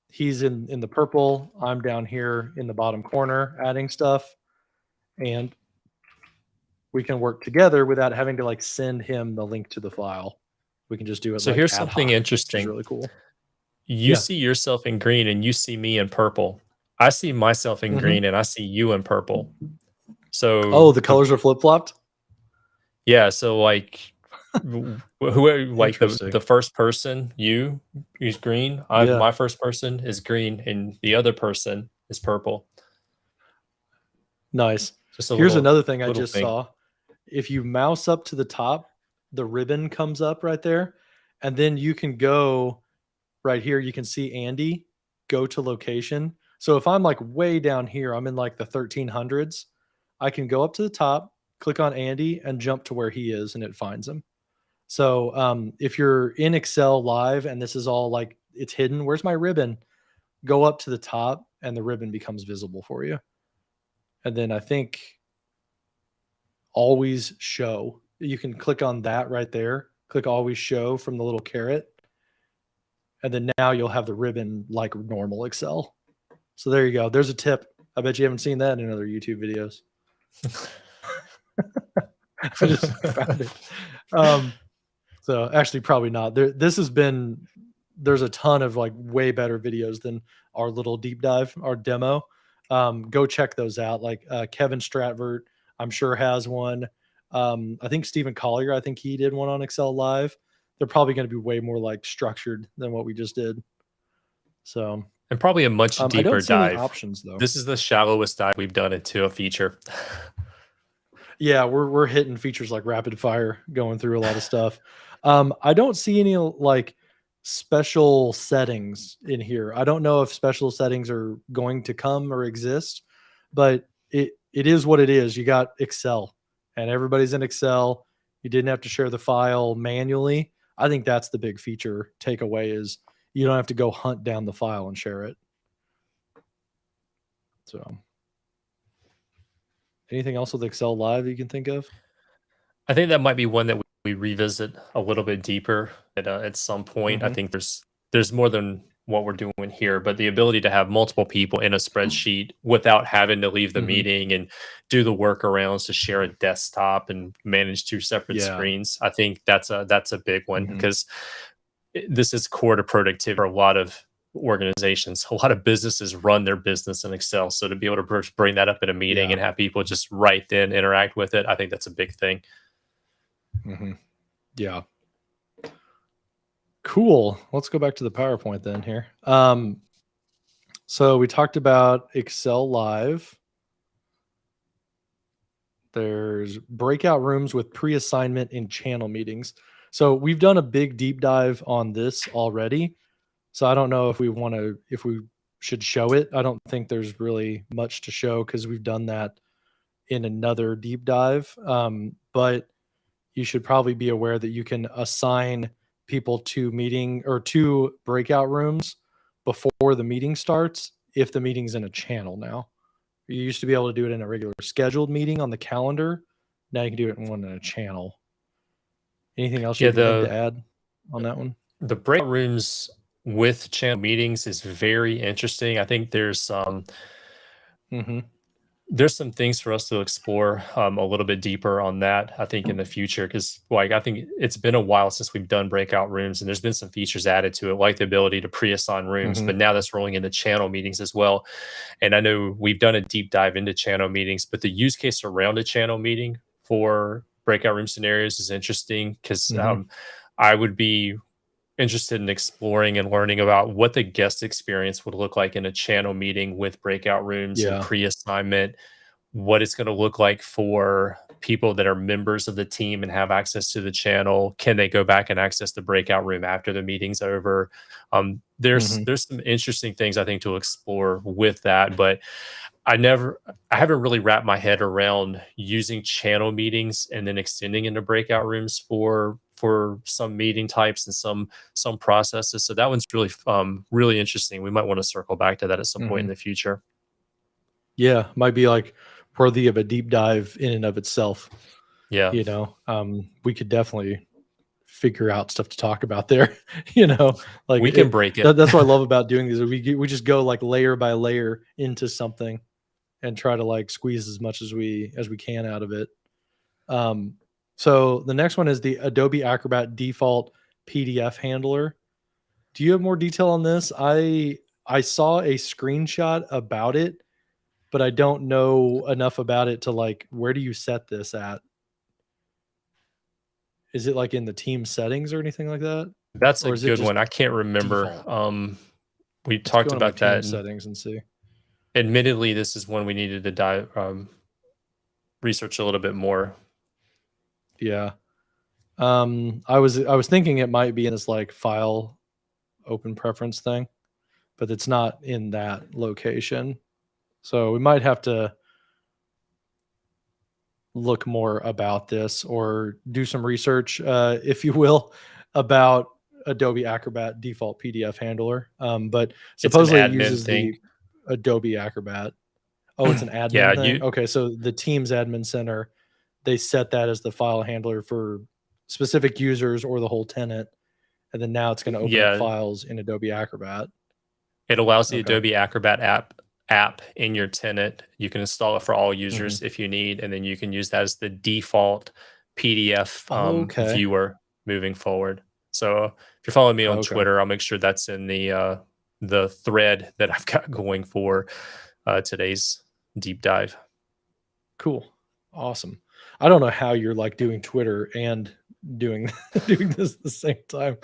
he's in the purple. I'm down here in the bottom corner adding stuff, and we can work together without having to like send him the link to the file. We can just do it So like here's ad something hoc, which is interesting. really cool. You Yeah. see yourself in green and you see me in purple. I see myself in Mhm. green and I see you in purple. Oh, So the colors are flip flopped. yeah, so like whoever, like Interesting. the first person, you is green. Yeah. My first person is green and the other person is purple. Nice. Just a Here's another thing I little just thing. saw. If you mouse up to the top, the ribbon comes up right there. And then you can go right here. You can see Andy, go to location. So if I'm like way down here, I'm in like the 1300s. I can go up to the top, click on Andy, and jump to where he is, and it finds him. So if you're in Excel Live and this is all like it's hidden, where's my ribbon? Go up to the top, and the ribbon becomes visible for you. And then I think always show. You can click on that right there. Click always show from the little caret. And then now you'll have the ribbon like normal Excel. So there you go. There's a tip. I bet you haven't seen that in other YouTube videos. I just found it. So actually, probably not. This has been. There's a ton of like way better videos than our little deep dive, our demo. Go check those out. Like Kevin Stratvert, I'm sure has one. I think Stephen Collier, I think he did one on Excel Live. They're probably going to be way more like structured than what we just did. So And probably a much I don't deeper see any dive. options though. This is the shallowest dive we've done into a feature. Yeah, we're hitting features like rapid fire, going through a lot of stuff. I don't see any like special settings in here. I don't know if special settings are going to come or exist, but it is what it is. You got Excel, and everybody's in Excel. You didn't have to share the file manually. I think that's the big feature takeaway is you don't have to go hunt down the file and share it. So anything else with Excel Live you can think of? I think that might be one that we revisit a little bit deeper at some point. I Mm-hmm. think there's more than what we're doing here, but the ability to have multiple people in a spreadsheet without having to leave the Mm-hmm. meeting and do the workarounds to share a desktop and manage two separate Yeah. screens. I think that's a big one Mm-hmm. because this is core to productivity for a lot of organizations. A lot of businesses run their business in Excel. So to be able to bring that up in a meeting Yeah. and have people just right then interact with it, I think that's a big thing. Mm-hmm. Yeah. Cool. Let's go back to the PowerPoint then here. So we talked about Excel Live. There's breakout rooms with pre-assignment in channel meetings. So we've done a big deep dive on this already. So I don't know if we should show it. I don't think there's really much to show because we've done that in another deep dive. But you should probably be aware that you can assign people to meeting or to breakout rooms before the meeting starts if the meeting's in a channel now. You used to be able to do it in a regular scheduled meeting on the calendar. Now you can do it in one in a channel. Anything else you Yeah, can think to add on that one? the breakout rooms with channel meetings is very interesting. I think Mm-hmm. there's some things for us to explore a little bit deeper on that. I think in the future because like I think it's been a while since we've done breakout rooms and there's been some features added to it like the ability to pre-assign rooms, Mm-hmm. but now that's rolling into channel meetings as well. And I know we've done a deep dive into channel meetings, but the use case around a channel meeting for breakout room scenarios is interesting because Hmm. I would be interested in exploring and learning about what the guest experience would look like in a channel meeting with breakout rooms and Yeah. pre-assignment, what it's going to look like for people that are members of the team and have access to the channel. Can they go back and access the breakout room after the meeting's over? Hmm. There's some interesting things I think to explore with that, but I haven't really wrapped my head around using channel meetings and then extending into breakout rooms for some meeting types and some processes. So that one's really interesting. We might want to circle back to that at some point in Hmm. the future. Yeah, might be like worthy of a deep dive in and of itself. Yeah, We could definitely figure out stuff to talk about there. you know, like we can break it. that's what I love about doing these. We just go like layer by layer into something and try to like squeeze as much as we can out of it. Um, so the next one is the Adobe Acrobat default PDF handler. Do you have more detail on this? I saw a screenshot about it, but I don't know enough about it to like where do you set this at? Is it like in the team settings or anything like that? That's a Or is it good just one. I can't remember. default? We Let's go talked into my about team that. settings and see. Admittedly, this is one we needed to dive research a little bit more. Yeah. I was thinking it might be in this like file open preference thing, but it's not in that location. So we might have to look more about this or do some research, if you will, about Adobe Acrobat default PDF handler. But It's an supposedly it admin uses thing. the Adobe Acrobat. Oh, it's an Yeah, admin thing. you Okay, so the Teams admin center, they set that as the file handler for specific users or the whole tenant, and then now it's going to open up yeah, files in Adobe Acrobat. it allows the Okay. Adobe Acrobat app in your tenant. You can install it for all Hmm. users if you need, and then you can use that as the default PDF Okay. viewer moving forward. So if you're following me on Okay. Twitter, I'll make sure that's in the thread that I've got going for today's deep dive. Cool. Awesome. I don't know how you're like doing Twitter and doing doing this at the same time.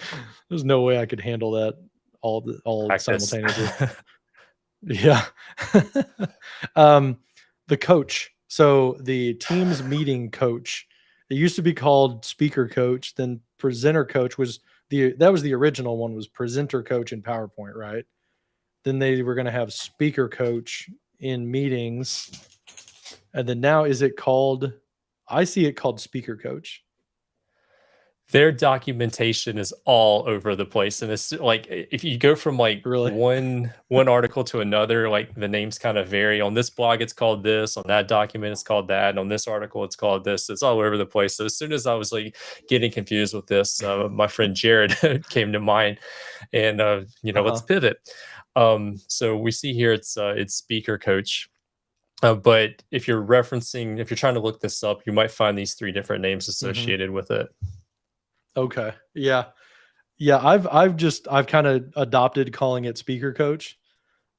There's no way I could handle that all Practice. simultaneously. Yeah. um the coach. So the Teams meeting coach. It used to be called speaker coach, then presenter coach was the original one was presenter coach in PowerPoint, right? Then they were going to have speaker coach in meetings. And then now is it called I see it called speaker coach. Their documentation is all over the place, and it's like if you go from like Really? one article to another, like the names kind of vary. On this blog it's called this, on that document it's called that, and on this article it's called this. It's all over the place. So as soon as I was like getting confused with this, my friend Jared came to mind, and let's Uh-huh. pivot. So we see here it's speaker coach. But if you're trying to look this up, you might find these three different names Mhm. associated with it. Okay. Yeah. Yeah, I've kind of adopted calling it speaker coach,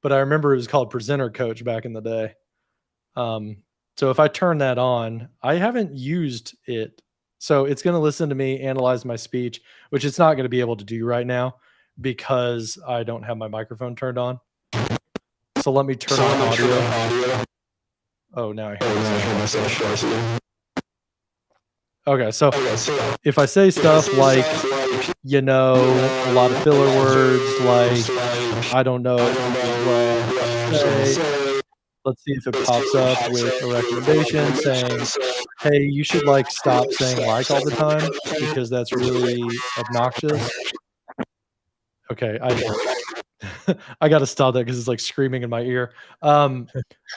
but I remember it was called presenter coach back in the day. Um, so if I turn that on, I haven't used it. So it's going to listen to me, analyze my speech, which it's not going to be able to do right now because I don't have my microphone turned on. So let me turn on audio. Oh, now I hear myself. Okay, so if I say stuff like, a lot of filler words, like I don't know what to say. Let's see if it pops up with a recommendation saying, "Hey, you should like stop saying like all the time because that's really obnoxious." Okay, I got to stop that because it's like screaming in my ear. Um,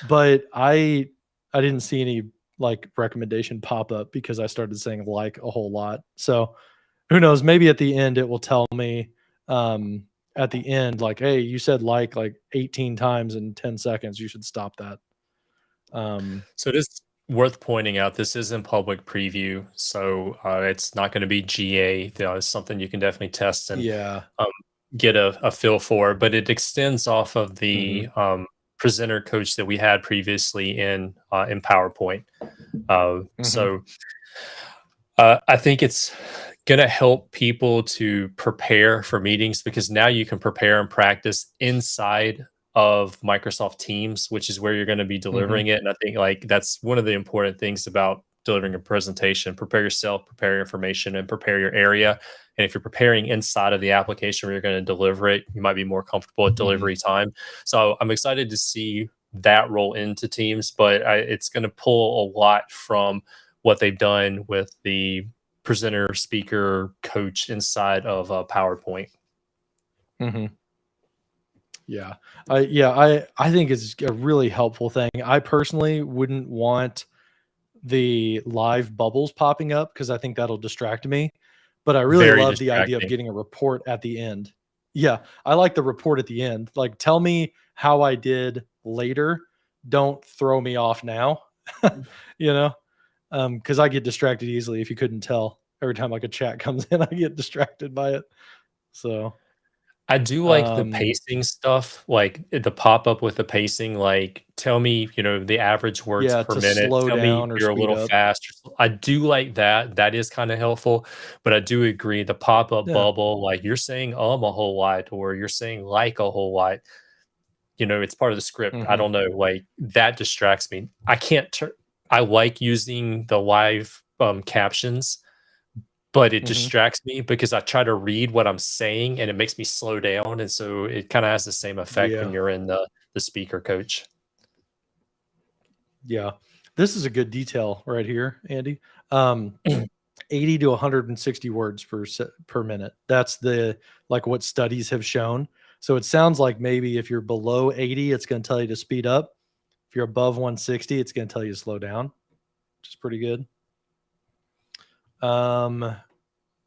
but I didn't see any like recommendation pop up because I started saying like a whole lot. So who knows? Maybe at the end it will tell me at the end like, "Hey, you said like 18 times in 10 seconds. You should stop that." Um, So it is worth pointing out this is in public preview, so it's not going to be GA. It's something you can definitely test and yeah. um, get a feel for. But it extends off of the Mhm. presenter coach that we had previously in PowerPoint. Mhm. So I think it's gonna help people to prepare for meetings because now you can prepare and practice inside of Microsoft Teams, which is where you're gonna be Mhm. delivering it. And I think like that's one of the important things about delivering a presentation. Prepare yourself, prepare your information, and prepare your area. And if you're preparing inside of the application where you're going to deliver it, you might be more comfortable at Mhm. delivery time. So I'm excited to see that roll into Teams, but it's going to pull a lot from what they've done with the presenter, speaker, coach inside of PowerPoint. Mhm. Yeah. I think it's a really helpful thing. I personally wouldn't want the live bubbles popping up because I think that'll distract me. But I really Very love the idea of distracting. getting a report at the end. Yeah, I like the report at the end. Like, tell me how I did later. Don't throw me off now. you know, because I get distracted easily. If you couldn't tell, every time like a chat comes in, I get distracted by it. So, I do like the um, pacing stuff, like the pop-up with the pacing, like tell me, the average words yeah, per to minute. slow Tell me down or you're a speed little up. fast. I do like that. That is kind of helpful. But I do agree the pop-up Yeah. bubble, like you're saying a whole lot, or you're saying like a whole lot, it's part of the script. I Hmm. don't know, like that distracts me. I can't I like using the live captions, but it Hmm. distracts me because I try to read what I'm saying and it makes me slow down, and so it kinda has the same effect when Yeah. you're in the speaker coach. Yeah. This is a good detail right here, Andy. Um, 80 to 160 words per minute. That's the like what studies have shown. So it sounds like maybe if you're below 80, it's going to tell you to speed up. If you're above 160, it's going to tell you to slow down, which is pretty good. Um,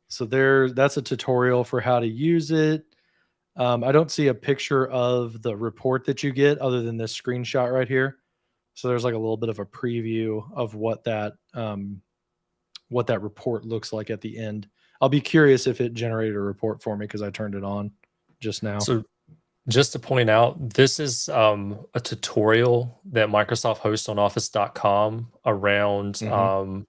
so that's a tutorial for how to use it. I don't see a picture of the report that you get other than this screenshot right here. So there's like a little bit of a preview of what that report looks like at the end. I'll be curious if it generated a report for me because I turned it on just now. So, just to point out, this is, a tutorial that Microsoft hosts on office.com around, Hmm.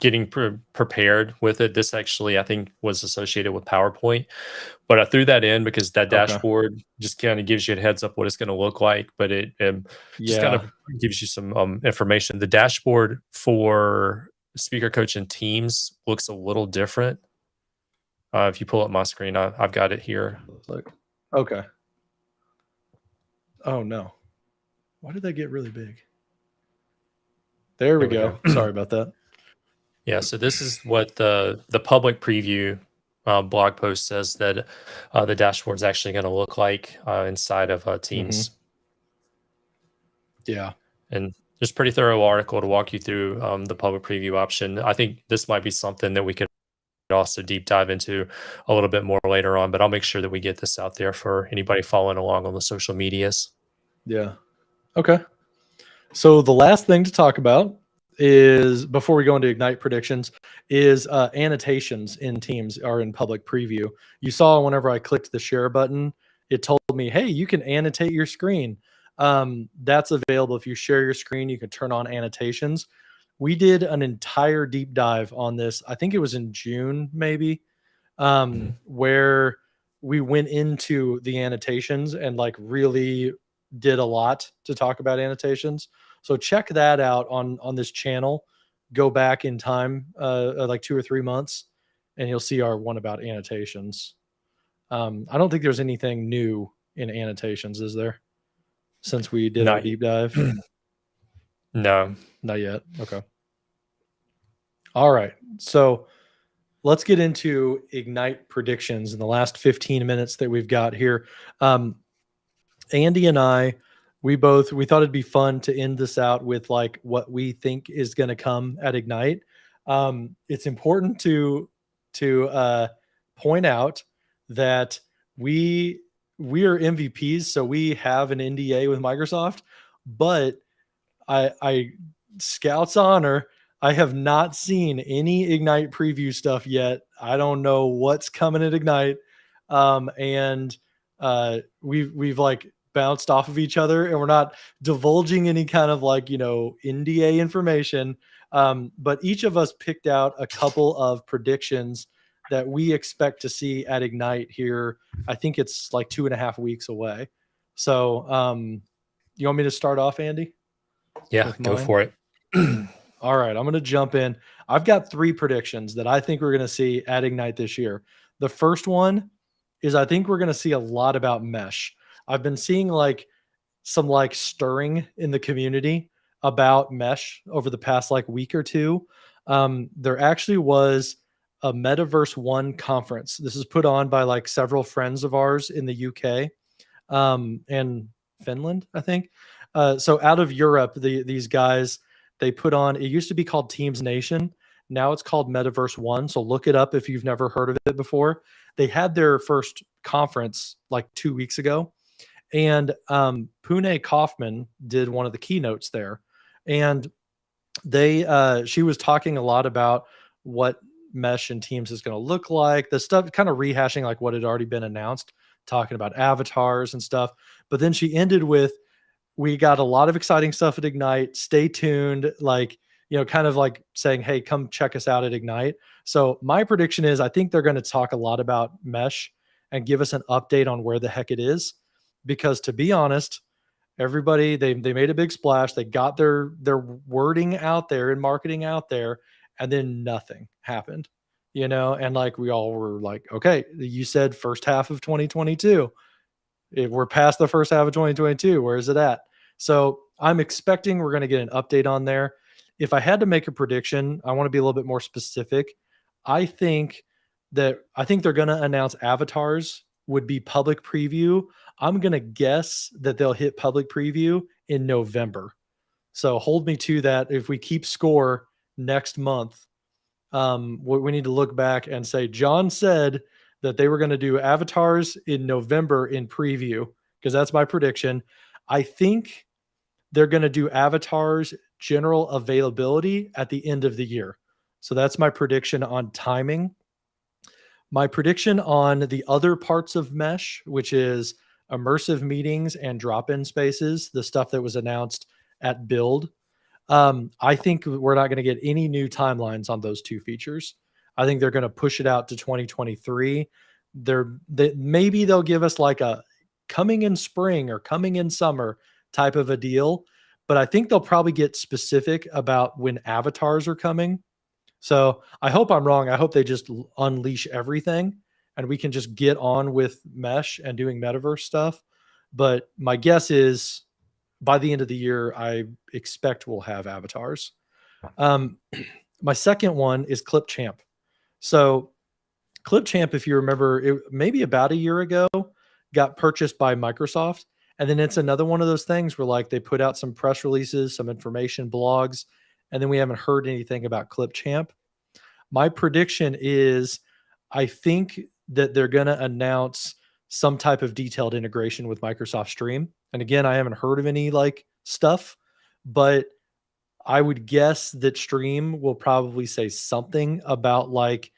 getting prepared with it. This actually, I think, was associated with PowerPoint. But I threw that in because that Okay. dashboard just kinda gives you a heads up what it's gonna look like, but it, just kind Yeah. of gives you some, information. The dashboard for Speaker Coach and Teams looks a little different. If you pull up my screen, I've got it here. Looks like. Okay. Oh no. Why did that get really big? There we There we go. go. Sorry about that. Yeah, so this is what the public preview, blog post says that, the dashboard's actually gonna look like, inside of, Hmm. Teams. Yeah. And there's a pretty thorough article to walk you through the public preview option. I think this might be something that we could also deep dive into a little bit more later on, but I'll make sure that we get this out there for anybody following along on the social medias. Yeah. Okay. So the last thing to talk about is before we go into Ignite predictions is annotations in Teams are in public preview. You saw whenever I clicked the share button, it told me, "Hey, you can annotate your screen." That's available if you share your screen. You can turn on annotations. We did an entire deep dive on this. I think it was in June, maybe, Mhm. where we went into the annotations and like really did a lot to talk about annotations. So check that out on this channel. Go back in time, like 2 or 3 months, and you'll see our one about annotations. I don't think there's anything new in annotations, is there? Since we did our Not y- deep dive, no. not yet. Okay. All right. So let's get into Ignite predictions in the last 15 minutes that we've got here. Um, Andy and I, we thought it'd be fun to end this out with like what we think is going to come at Ignite. It's important to point out that we we are MVPs, so we have an NDA with Microsoft, but I Scouts honor. I have not seen any Ignite preview stuff yet. I don't know what's coming at Ignite, and we've like bounced off of each other, and we're not divulging any kind of like, NDA information. But each of us picked out a couple of predictions that we expect to see at Ignite here. I think it's like 2.5 weeks away. So, you want me to start off, Andy, Yeah, with go mine? for it. All right, I'm going to jump in. I've got 3 predictions that I think we're going to see at Ignite this year. The first one is I think we're going to see a lot about mesh. I've been seeing like some like stirring in the community about mesh over the past like week or two. There actually was a Metaverse One conference. This is put on by like several friends of ours in the UK, and Finland, I think. So out of Europe, these guys, they put on. It used to be called Teams Nation. Now it's called Metaverse One. So look it up if you've never heard of it before. They had their first conference like 2 weeks ago, and Pune Kaufman did one of the keynotes there, and she was talking a lot about what mesh and Teams is going to look like. The stuff kind of rehashing like what had already been announced, talking about avatars and stuff. But then she ended with, we got a lot of exciting stuff at Ignite. Stay tuned. Like, kind of like saying, hey, come check us out at Ignite. So my prediction is I think they're going to talk a lot about mesh and give us an update on where the heck it is. Because to be honest, everybody, they made a big splash. They got their wording out there and marketing out there, and then nothing happened. And like we all were like, okay, you said first half of 2022. We're past the first half of 2022. Where is it at? So I'm expecting we're going to get an update on there. If I had to make a prediction, I want to be a little bit more specific. I think they're going to announce avatars would be public preview. I'm going to guess that they'll hit public preview in November. So hold me to that. If we keep score next month, we need to look back and say, John said that they were going to do avatars in November in preview, because that's my prediction. I think they're going to do avatars general availability at the end of the year. So that's my prediction on timing. My prediction on the other parts of mesh, which is immersive meetings and drop-in spaces, the stuff that was announced at Build, I think we're not going to get any new timelines on those 2 features. I think they're going to push it out to 2023. Maybe they'll give us like a coming in spring or coming in summer type of a deal, but I think they'll probably get specific about when avatars are coming. So I hope I'm wrong. I hope they just unleash everything and we can just get on with mesh and doing metaverse stuff. But my guess is by the end of the year, I expect we'll have avatars. My second one is Clipchamp. So Clipchamp, if you remember, maybe about a year ago, got purchased by Microsoft. And then it's another one of those things where like they put out some press releases, some information blogs, and then we haven't heard anything about Clipchamp. My prediction is I think that they're going to announce some type of detailed integration with Microsoft Stream. And again, I haven't heard of any like stuff, but I would guess that Stream will probably say something about like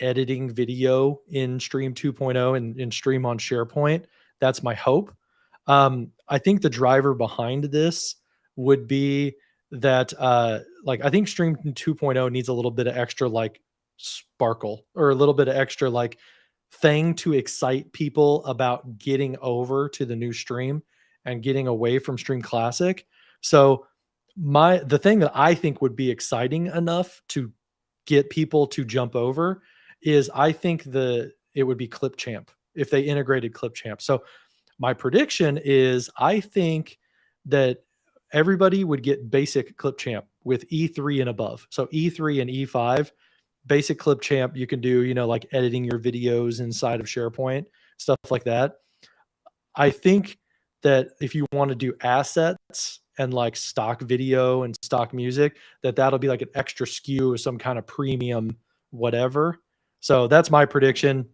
editing video in Stream 2.0 and in Stream on SharePoint. That's my hope. I think the driver behind this would be that like I think Stream 2.0 needs a little bit of extra like sparkle or a little bit of extra like thing to excite people about getting over to the new Stream and getting away from Stream Classic. So the thing that I think would be exciting enough to get people to jump over is I think it would be Clipchamp if they integrated Clipchamp. So my prediction is I think that everybody would get basic Clipchamp with E3 and above. So E3 and E5, basic Clipchamp, you can do, like editing your videos inside of SharePoint, stuff like that. I think that if you want to do assets and like stock video and stock music, that'll be like an extra SKU or some kind of premium whatever. So that's my prediction.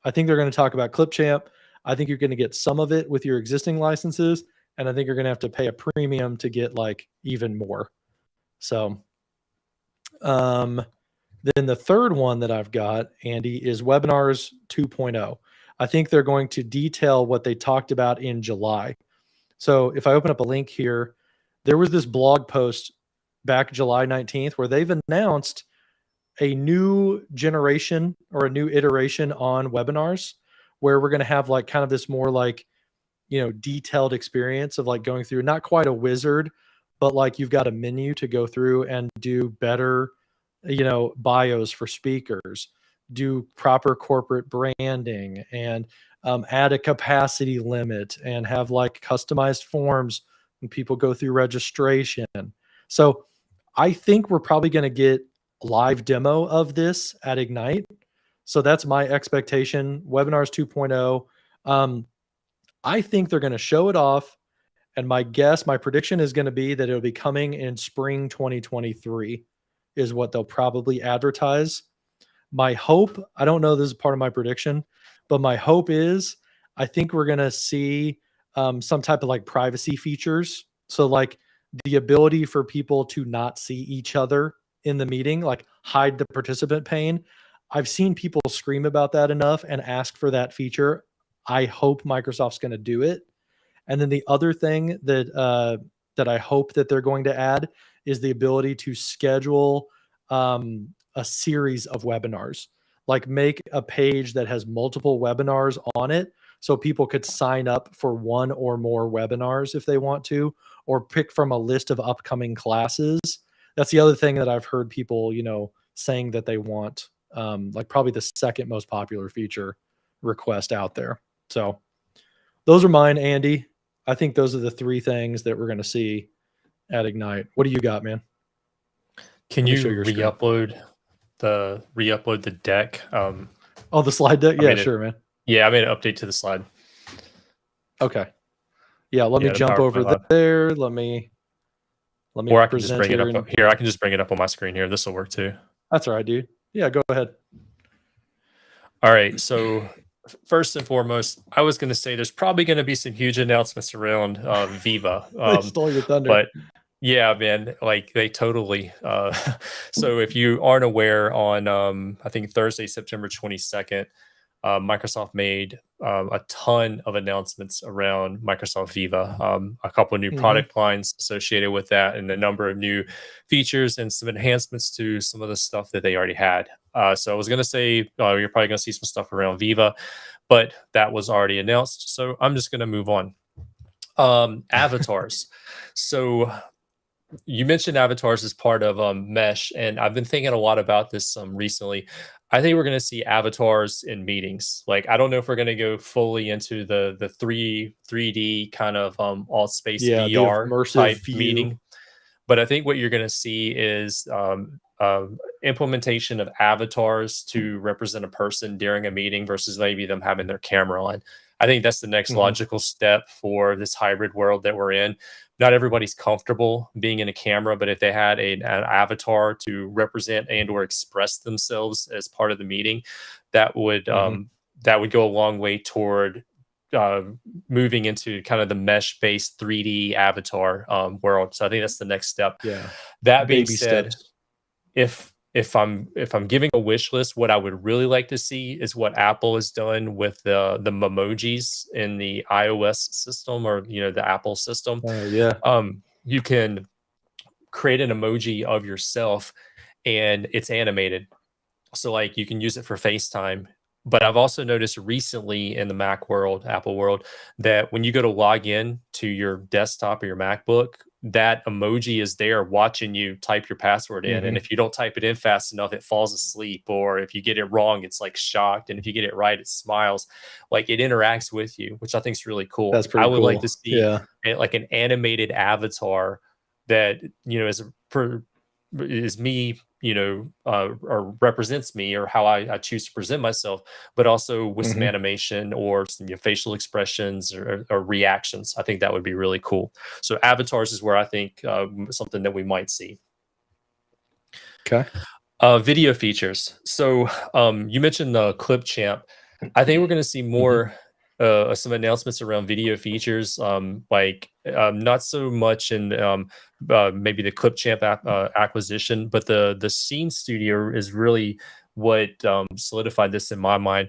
I think they're going to talk about Clipchamp. I think you're going to get some of it with your existing licenses, and I think you're going to have to pay a premium to get like even more. So, then the third one that I've got, Andy, is Webinars 2.0. I think they're going to detail what they talked about in July. So if I open up a link here, there was this blog post back July 19th where they've announced a new generation or a new iteration on webinars where we're going to have like kind of this more like, detailed experience of like going through, not quite a wizard, but like you've got a menu to go through and do better, bios for speakers, do proper corporate branding, and add a capacity limit and have like customized forms when people go through registration. So I think we're probably going to get live demo of this at Ignite. So that's my expectation. Webinars 2.0. I think they're going to show it off. And my prediction is going to be that it'll be coming in spring 2023 is what they'll probably advertise. My hope, I don't know, this is part of my prediction, but my hope is I think we're going to see some type of like privacy features. So like the ability for people to not see each other in the meeting, like hide the participant pane. I've seen people scream about that enough and ask for that feature. I hope Microsoft's going to do it. And then the other thing that I hope that they're going to add is the ability to schedule a series of webinars. Like make a page that has multiple webinars on it, so people could sign up for one or more webinars if they want to, or pick from a list of upcoming classes. That's the other thing that I've heard people, saying that they want. Like probably the second most popular feature request out there. So those are mine, Andy. I think those are the three things that we're going to see at Ignite. What do you got, man? Can Let me you show your screen. re-upload the deck? Oh, the slide deck? Yeah, sure, man. Yeah, I made an update to the slide. Okay. Yeah, let me jump over there. Let me or I can just present bring it up here. I can just bring it up on my screen here. This will work too. That's all right, dude. Yeah, go ahead. All right. So first and foremost, I was going to say there's probably going to be some huge announcements around Viva. I stole your thunder. But yeah, man, like they totally. So if you aren't aware, on I think Thursday, September 22nd, Microsoft made a ton of announcements around Microsoft Viva, a couple of new product lines associated with that, and a number of new features and some enhancements to some of the stuff that they already had. So I was going to say you're probably going to see some stuff around Viva, but that was already announced. So I'm just going to move on. Avatars. So you mentioned avatars as part of Mesh, and I've been thinking a lot about this recently. I think we're going to see avatars in meetings. Like, I don't know if we're going to go fully into the 3D kind of all space VR type view meeting, but I think what you're going to see is implementation of avatars to represent a person during a meeting versus maybe them having their camera on. I think that's the next logical step for this hybrid world that we're in. Not everybody's comfortable being in a camera, but if they had an avatar to represent and or express themselves as part of the meeting, that would go a long way toward moving into kind of the mesh-based 3D avatar world. So I think that's the next step. Yeah. That being said, if I'm giving a wish list, what I would really like to see is what Apple has done with the memojis in the iOS system, or the Apple system. You can create an emoji of yourself and it's animated. So like you can use it for FaceTime. But I've also noticed recently in the Mac world, Apple world, that when you go to log in to your desktop or your MacBook, that emoji is there watching you type your password in. And if you don't type it in fast enough, it falls asleep. Or if you get it wrong, it's like shocked. And if you get it right, it smiles. Like it interacts with you, which I think is really cool. That's pretty cool. I would like to see like an animated avatar that, is me, or represents me, or how I choose to present myself, but also with some animation or some facial expressions or reactions. I think that would be really cool. So avatars is where I think something that we might see. Okay. Video features. So you mentioned the Clip Champ. I think we're going to see more some announcements around video features, not so much in maybe the Clipchamp acquisition, but the Scene Studio is really what solidified this in my mind.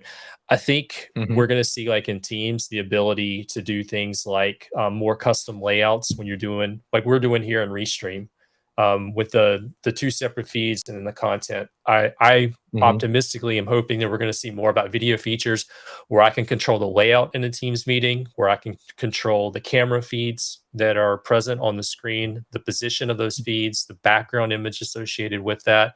I think Mhm. we're going to see, like in Teams, the ability to do things like more custom layouts when you're doing, like we're doing here in Restream, with the two separate feeds and then the content. I Mhm. optimistically am hoping that we're going to see more about video features where I can control the layout in a Teams meeting, where I can control the camera feeds that are present on the screen, the position of those feeds, the background image associated with that.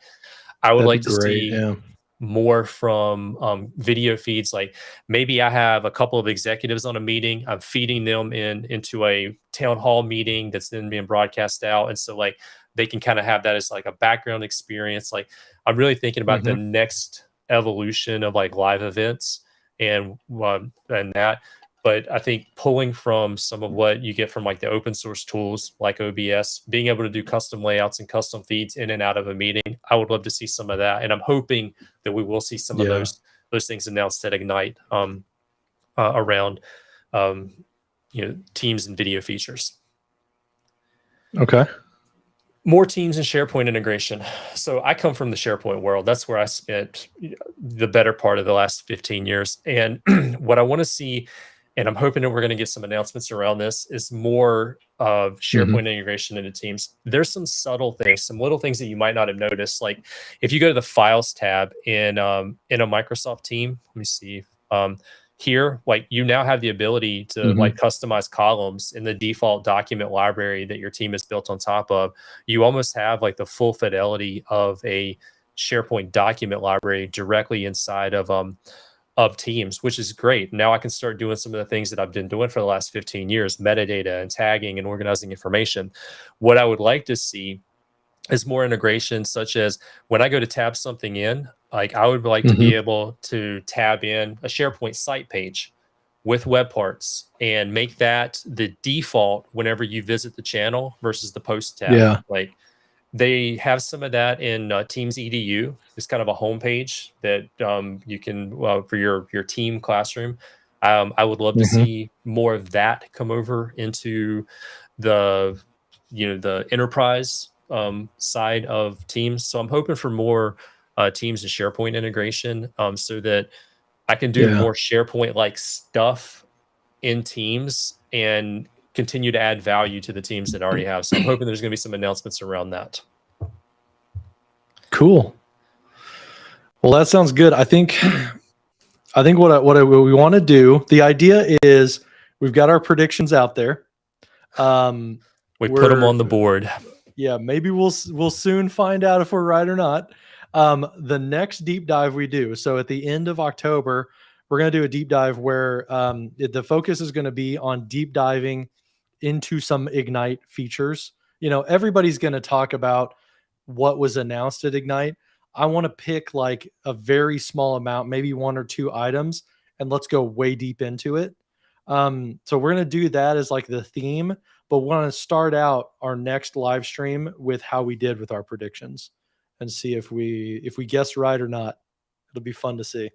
I would That'd be like to great. see Yeah. more from video feeds. Like maybe I have a couple of executives on a meeting, I'm feeding them into a town hall meeting that's then being broadcast out, and so like they can kind of have that as like a background experience. Like I'm really thinking about the Mhm. next evolution of like live events and that. But I think pulling from some of what you get from like the open source tools like OBS, being able to do custom layouts and custom feeds in and out of a meeting, I would love to see some of that. And I'm hoping that we will see some of Yeah. those things announced at Ignite, around um, Teams and video features. Okay. More Teams and SharePoint integration. So I come from the SharePoint world. That's where I spent the better part of the last 15 years. And what I want to see, and I'm hoping that we're going to get some announcements around this, is more of Mhm. SharePoint integration into Teams. There's some subtle things, some little things that you might not have noticed. Like if you go to the Files tab in a Microsoft team, let me see. Here, like you now have the ability to like Mhm. customize columns in the default document library that your team is built on top of. You almost have like the full fidelity of a SharePoint document library directly inside of Teams, which is great. Now I can start doing some of the things that I've been doing for the last 15 years, metadata and tagging and organizing information. What I would like to see is more integration, such as when I go to tab something in, like I would like to be Mhm. able to tab in a SharePoint site page with web parts and make that the default whenever you visit the channel versus the post tab. Yeah. Like they have some of that in Teams EDU. It's kind of a homepage that you can for your team classroom. I would love to Mhm. see more of that come over into the the enterprise side of Teams. So I'm hoping for more Teams and SharePoint integration, so that I can do Yeah. more SharePoint like stuff in Teams and continue to add value to the teams that I already have. So I'm hoping there's going to be some announcements around that. Cool. Well, that sounds good. I think what we want to do. The idea is we've got our predictions out there. Um, We put them we're on the board. Yeah, maybe we'll soon find out if we're right or not. The next deep dive we do, so at the end of October, we're going to do a deep dive where the focus is going to be on deep diving into some Ignite features. Everybody's going to talk about what was announced at Ignite. I want to pick like a very small amount, maybe one or two items, and let's go way deep into it. So we're going to do that as like the theme, but we want to start out our next live stream with how we did with our predictions and see if we guessed right or not. It'll be fun to see.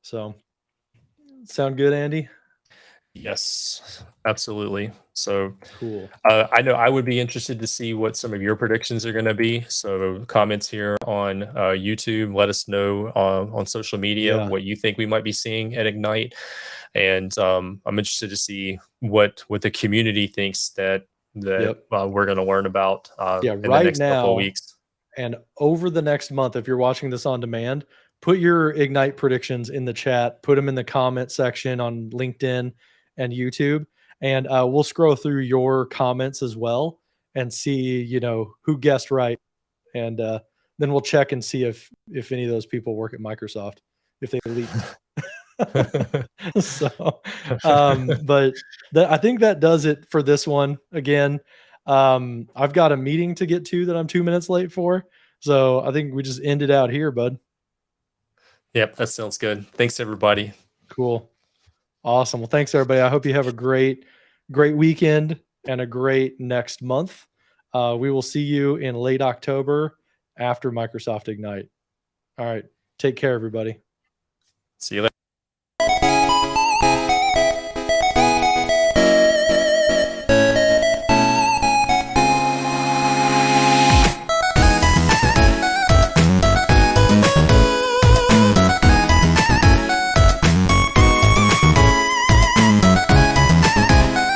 So, sound good, Andy? Yes, absolutely. So Cool. I know I would be interested to see what some of your predictions are going to be. So comments here on YouTube, let us know on social media Yeah. what you think we might be seeing at Ignite, and I'm interested to see what the community thinks that Yep. we're going to learn about Yeah. in the Right next couple of now weeks. and over the next month, if you're watching this on demand, put your Ignite predictions in the chat, put them in the comment section on LinkedIn and YouTube, and we'll scroll through your comments as well and see, who guessed right. And then we'll check and see if any of those people work at Microsoft, if they leaked. So, but I think that does it for this one. Again, I've got a meeting to get to that I'm 2 minutes late for. So I think we just end it out here, bud. Yep, that sounds good. Thanks, everybody. Cool. Awesome. Well, thanks everybody. I hope you have a great weekend and a great next month. We will see you in late October after Microsoft Ignite. All right. Take care, everybody. See you later.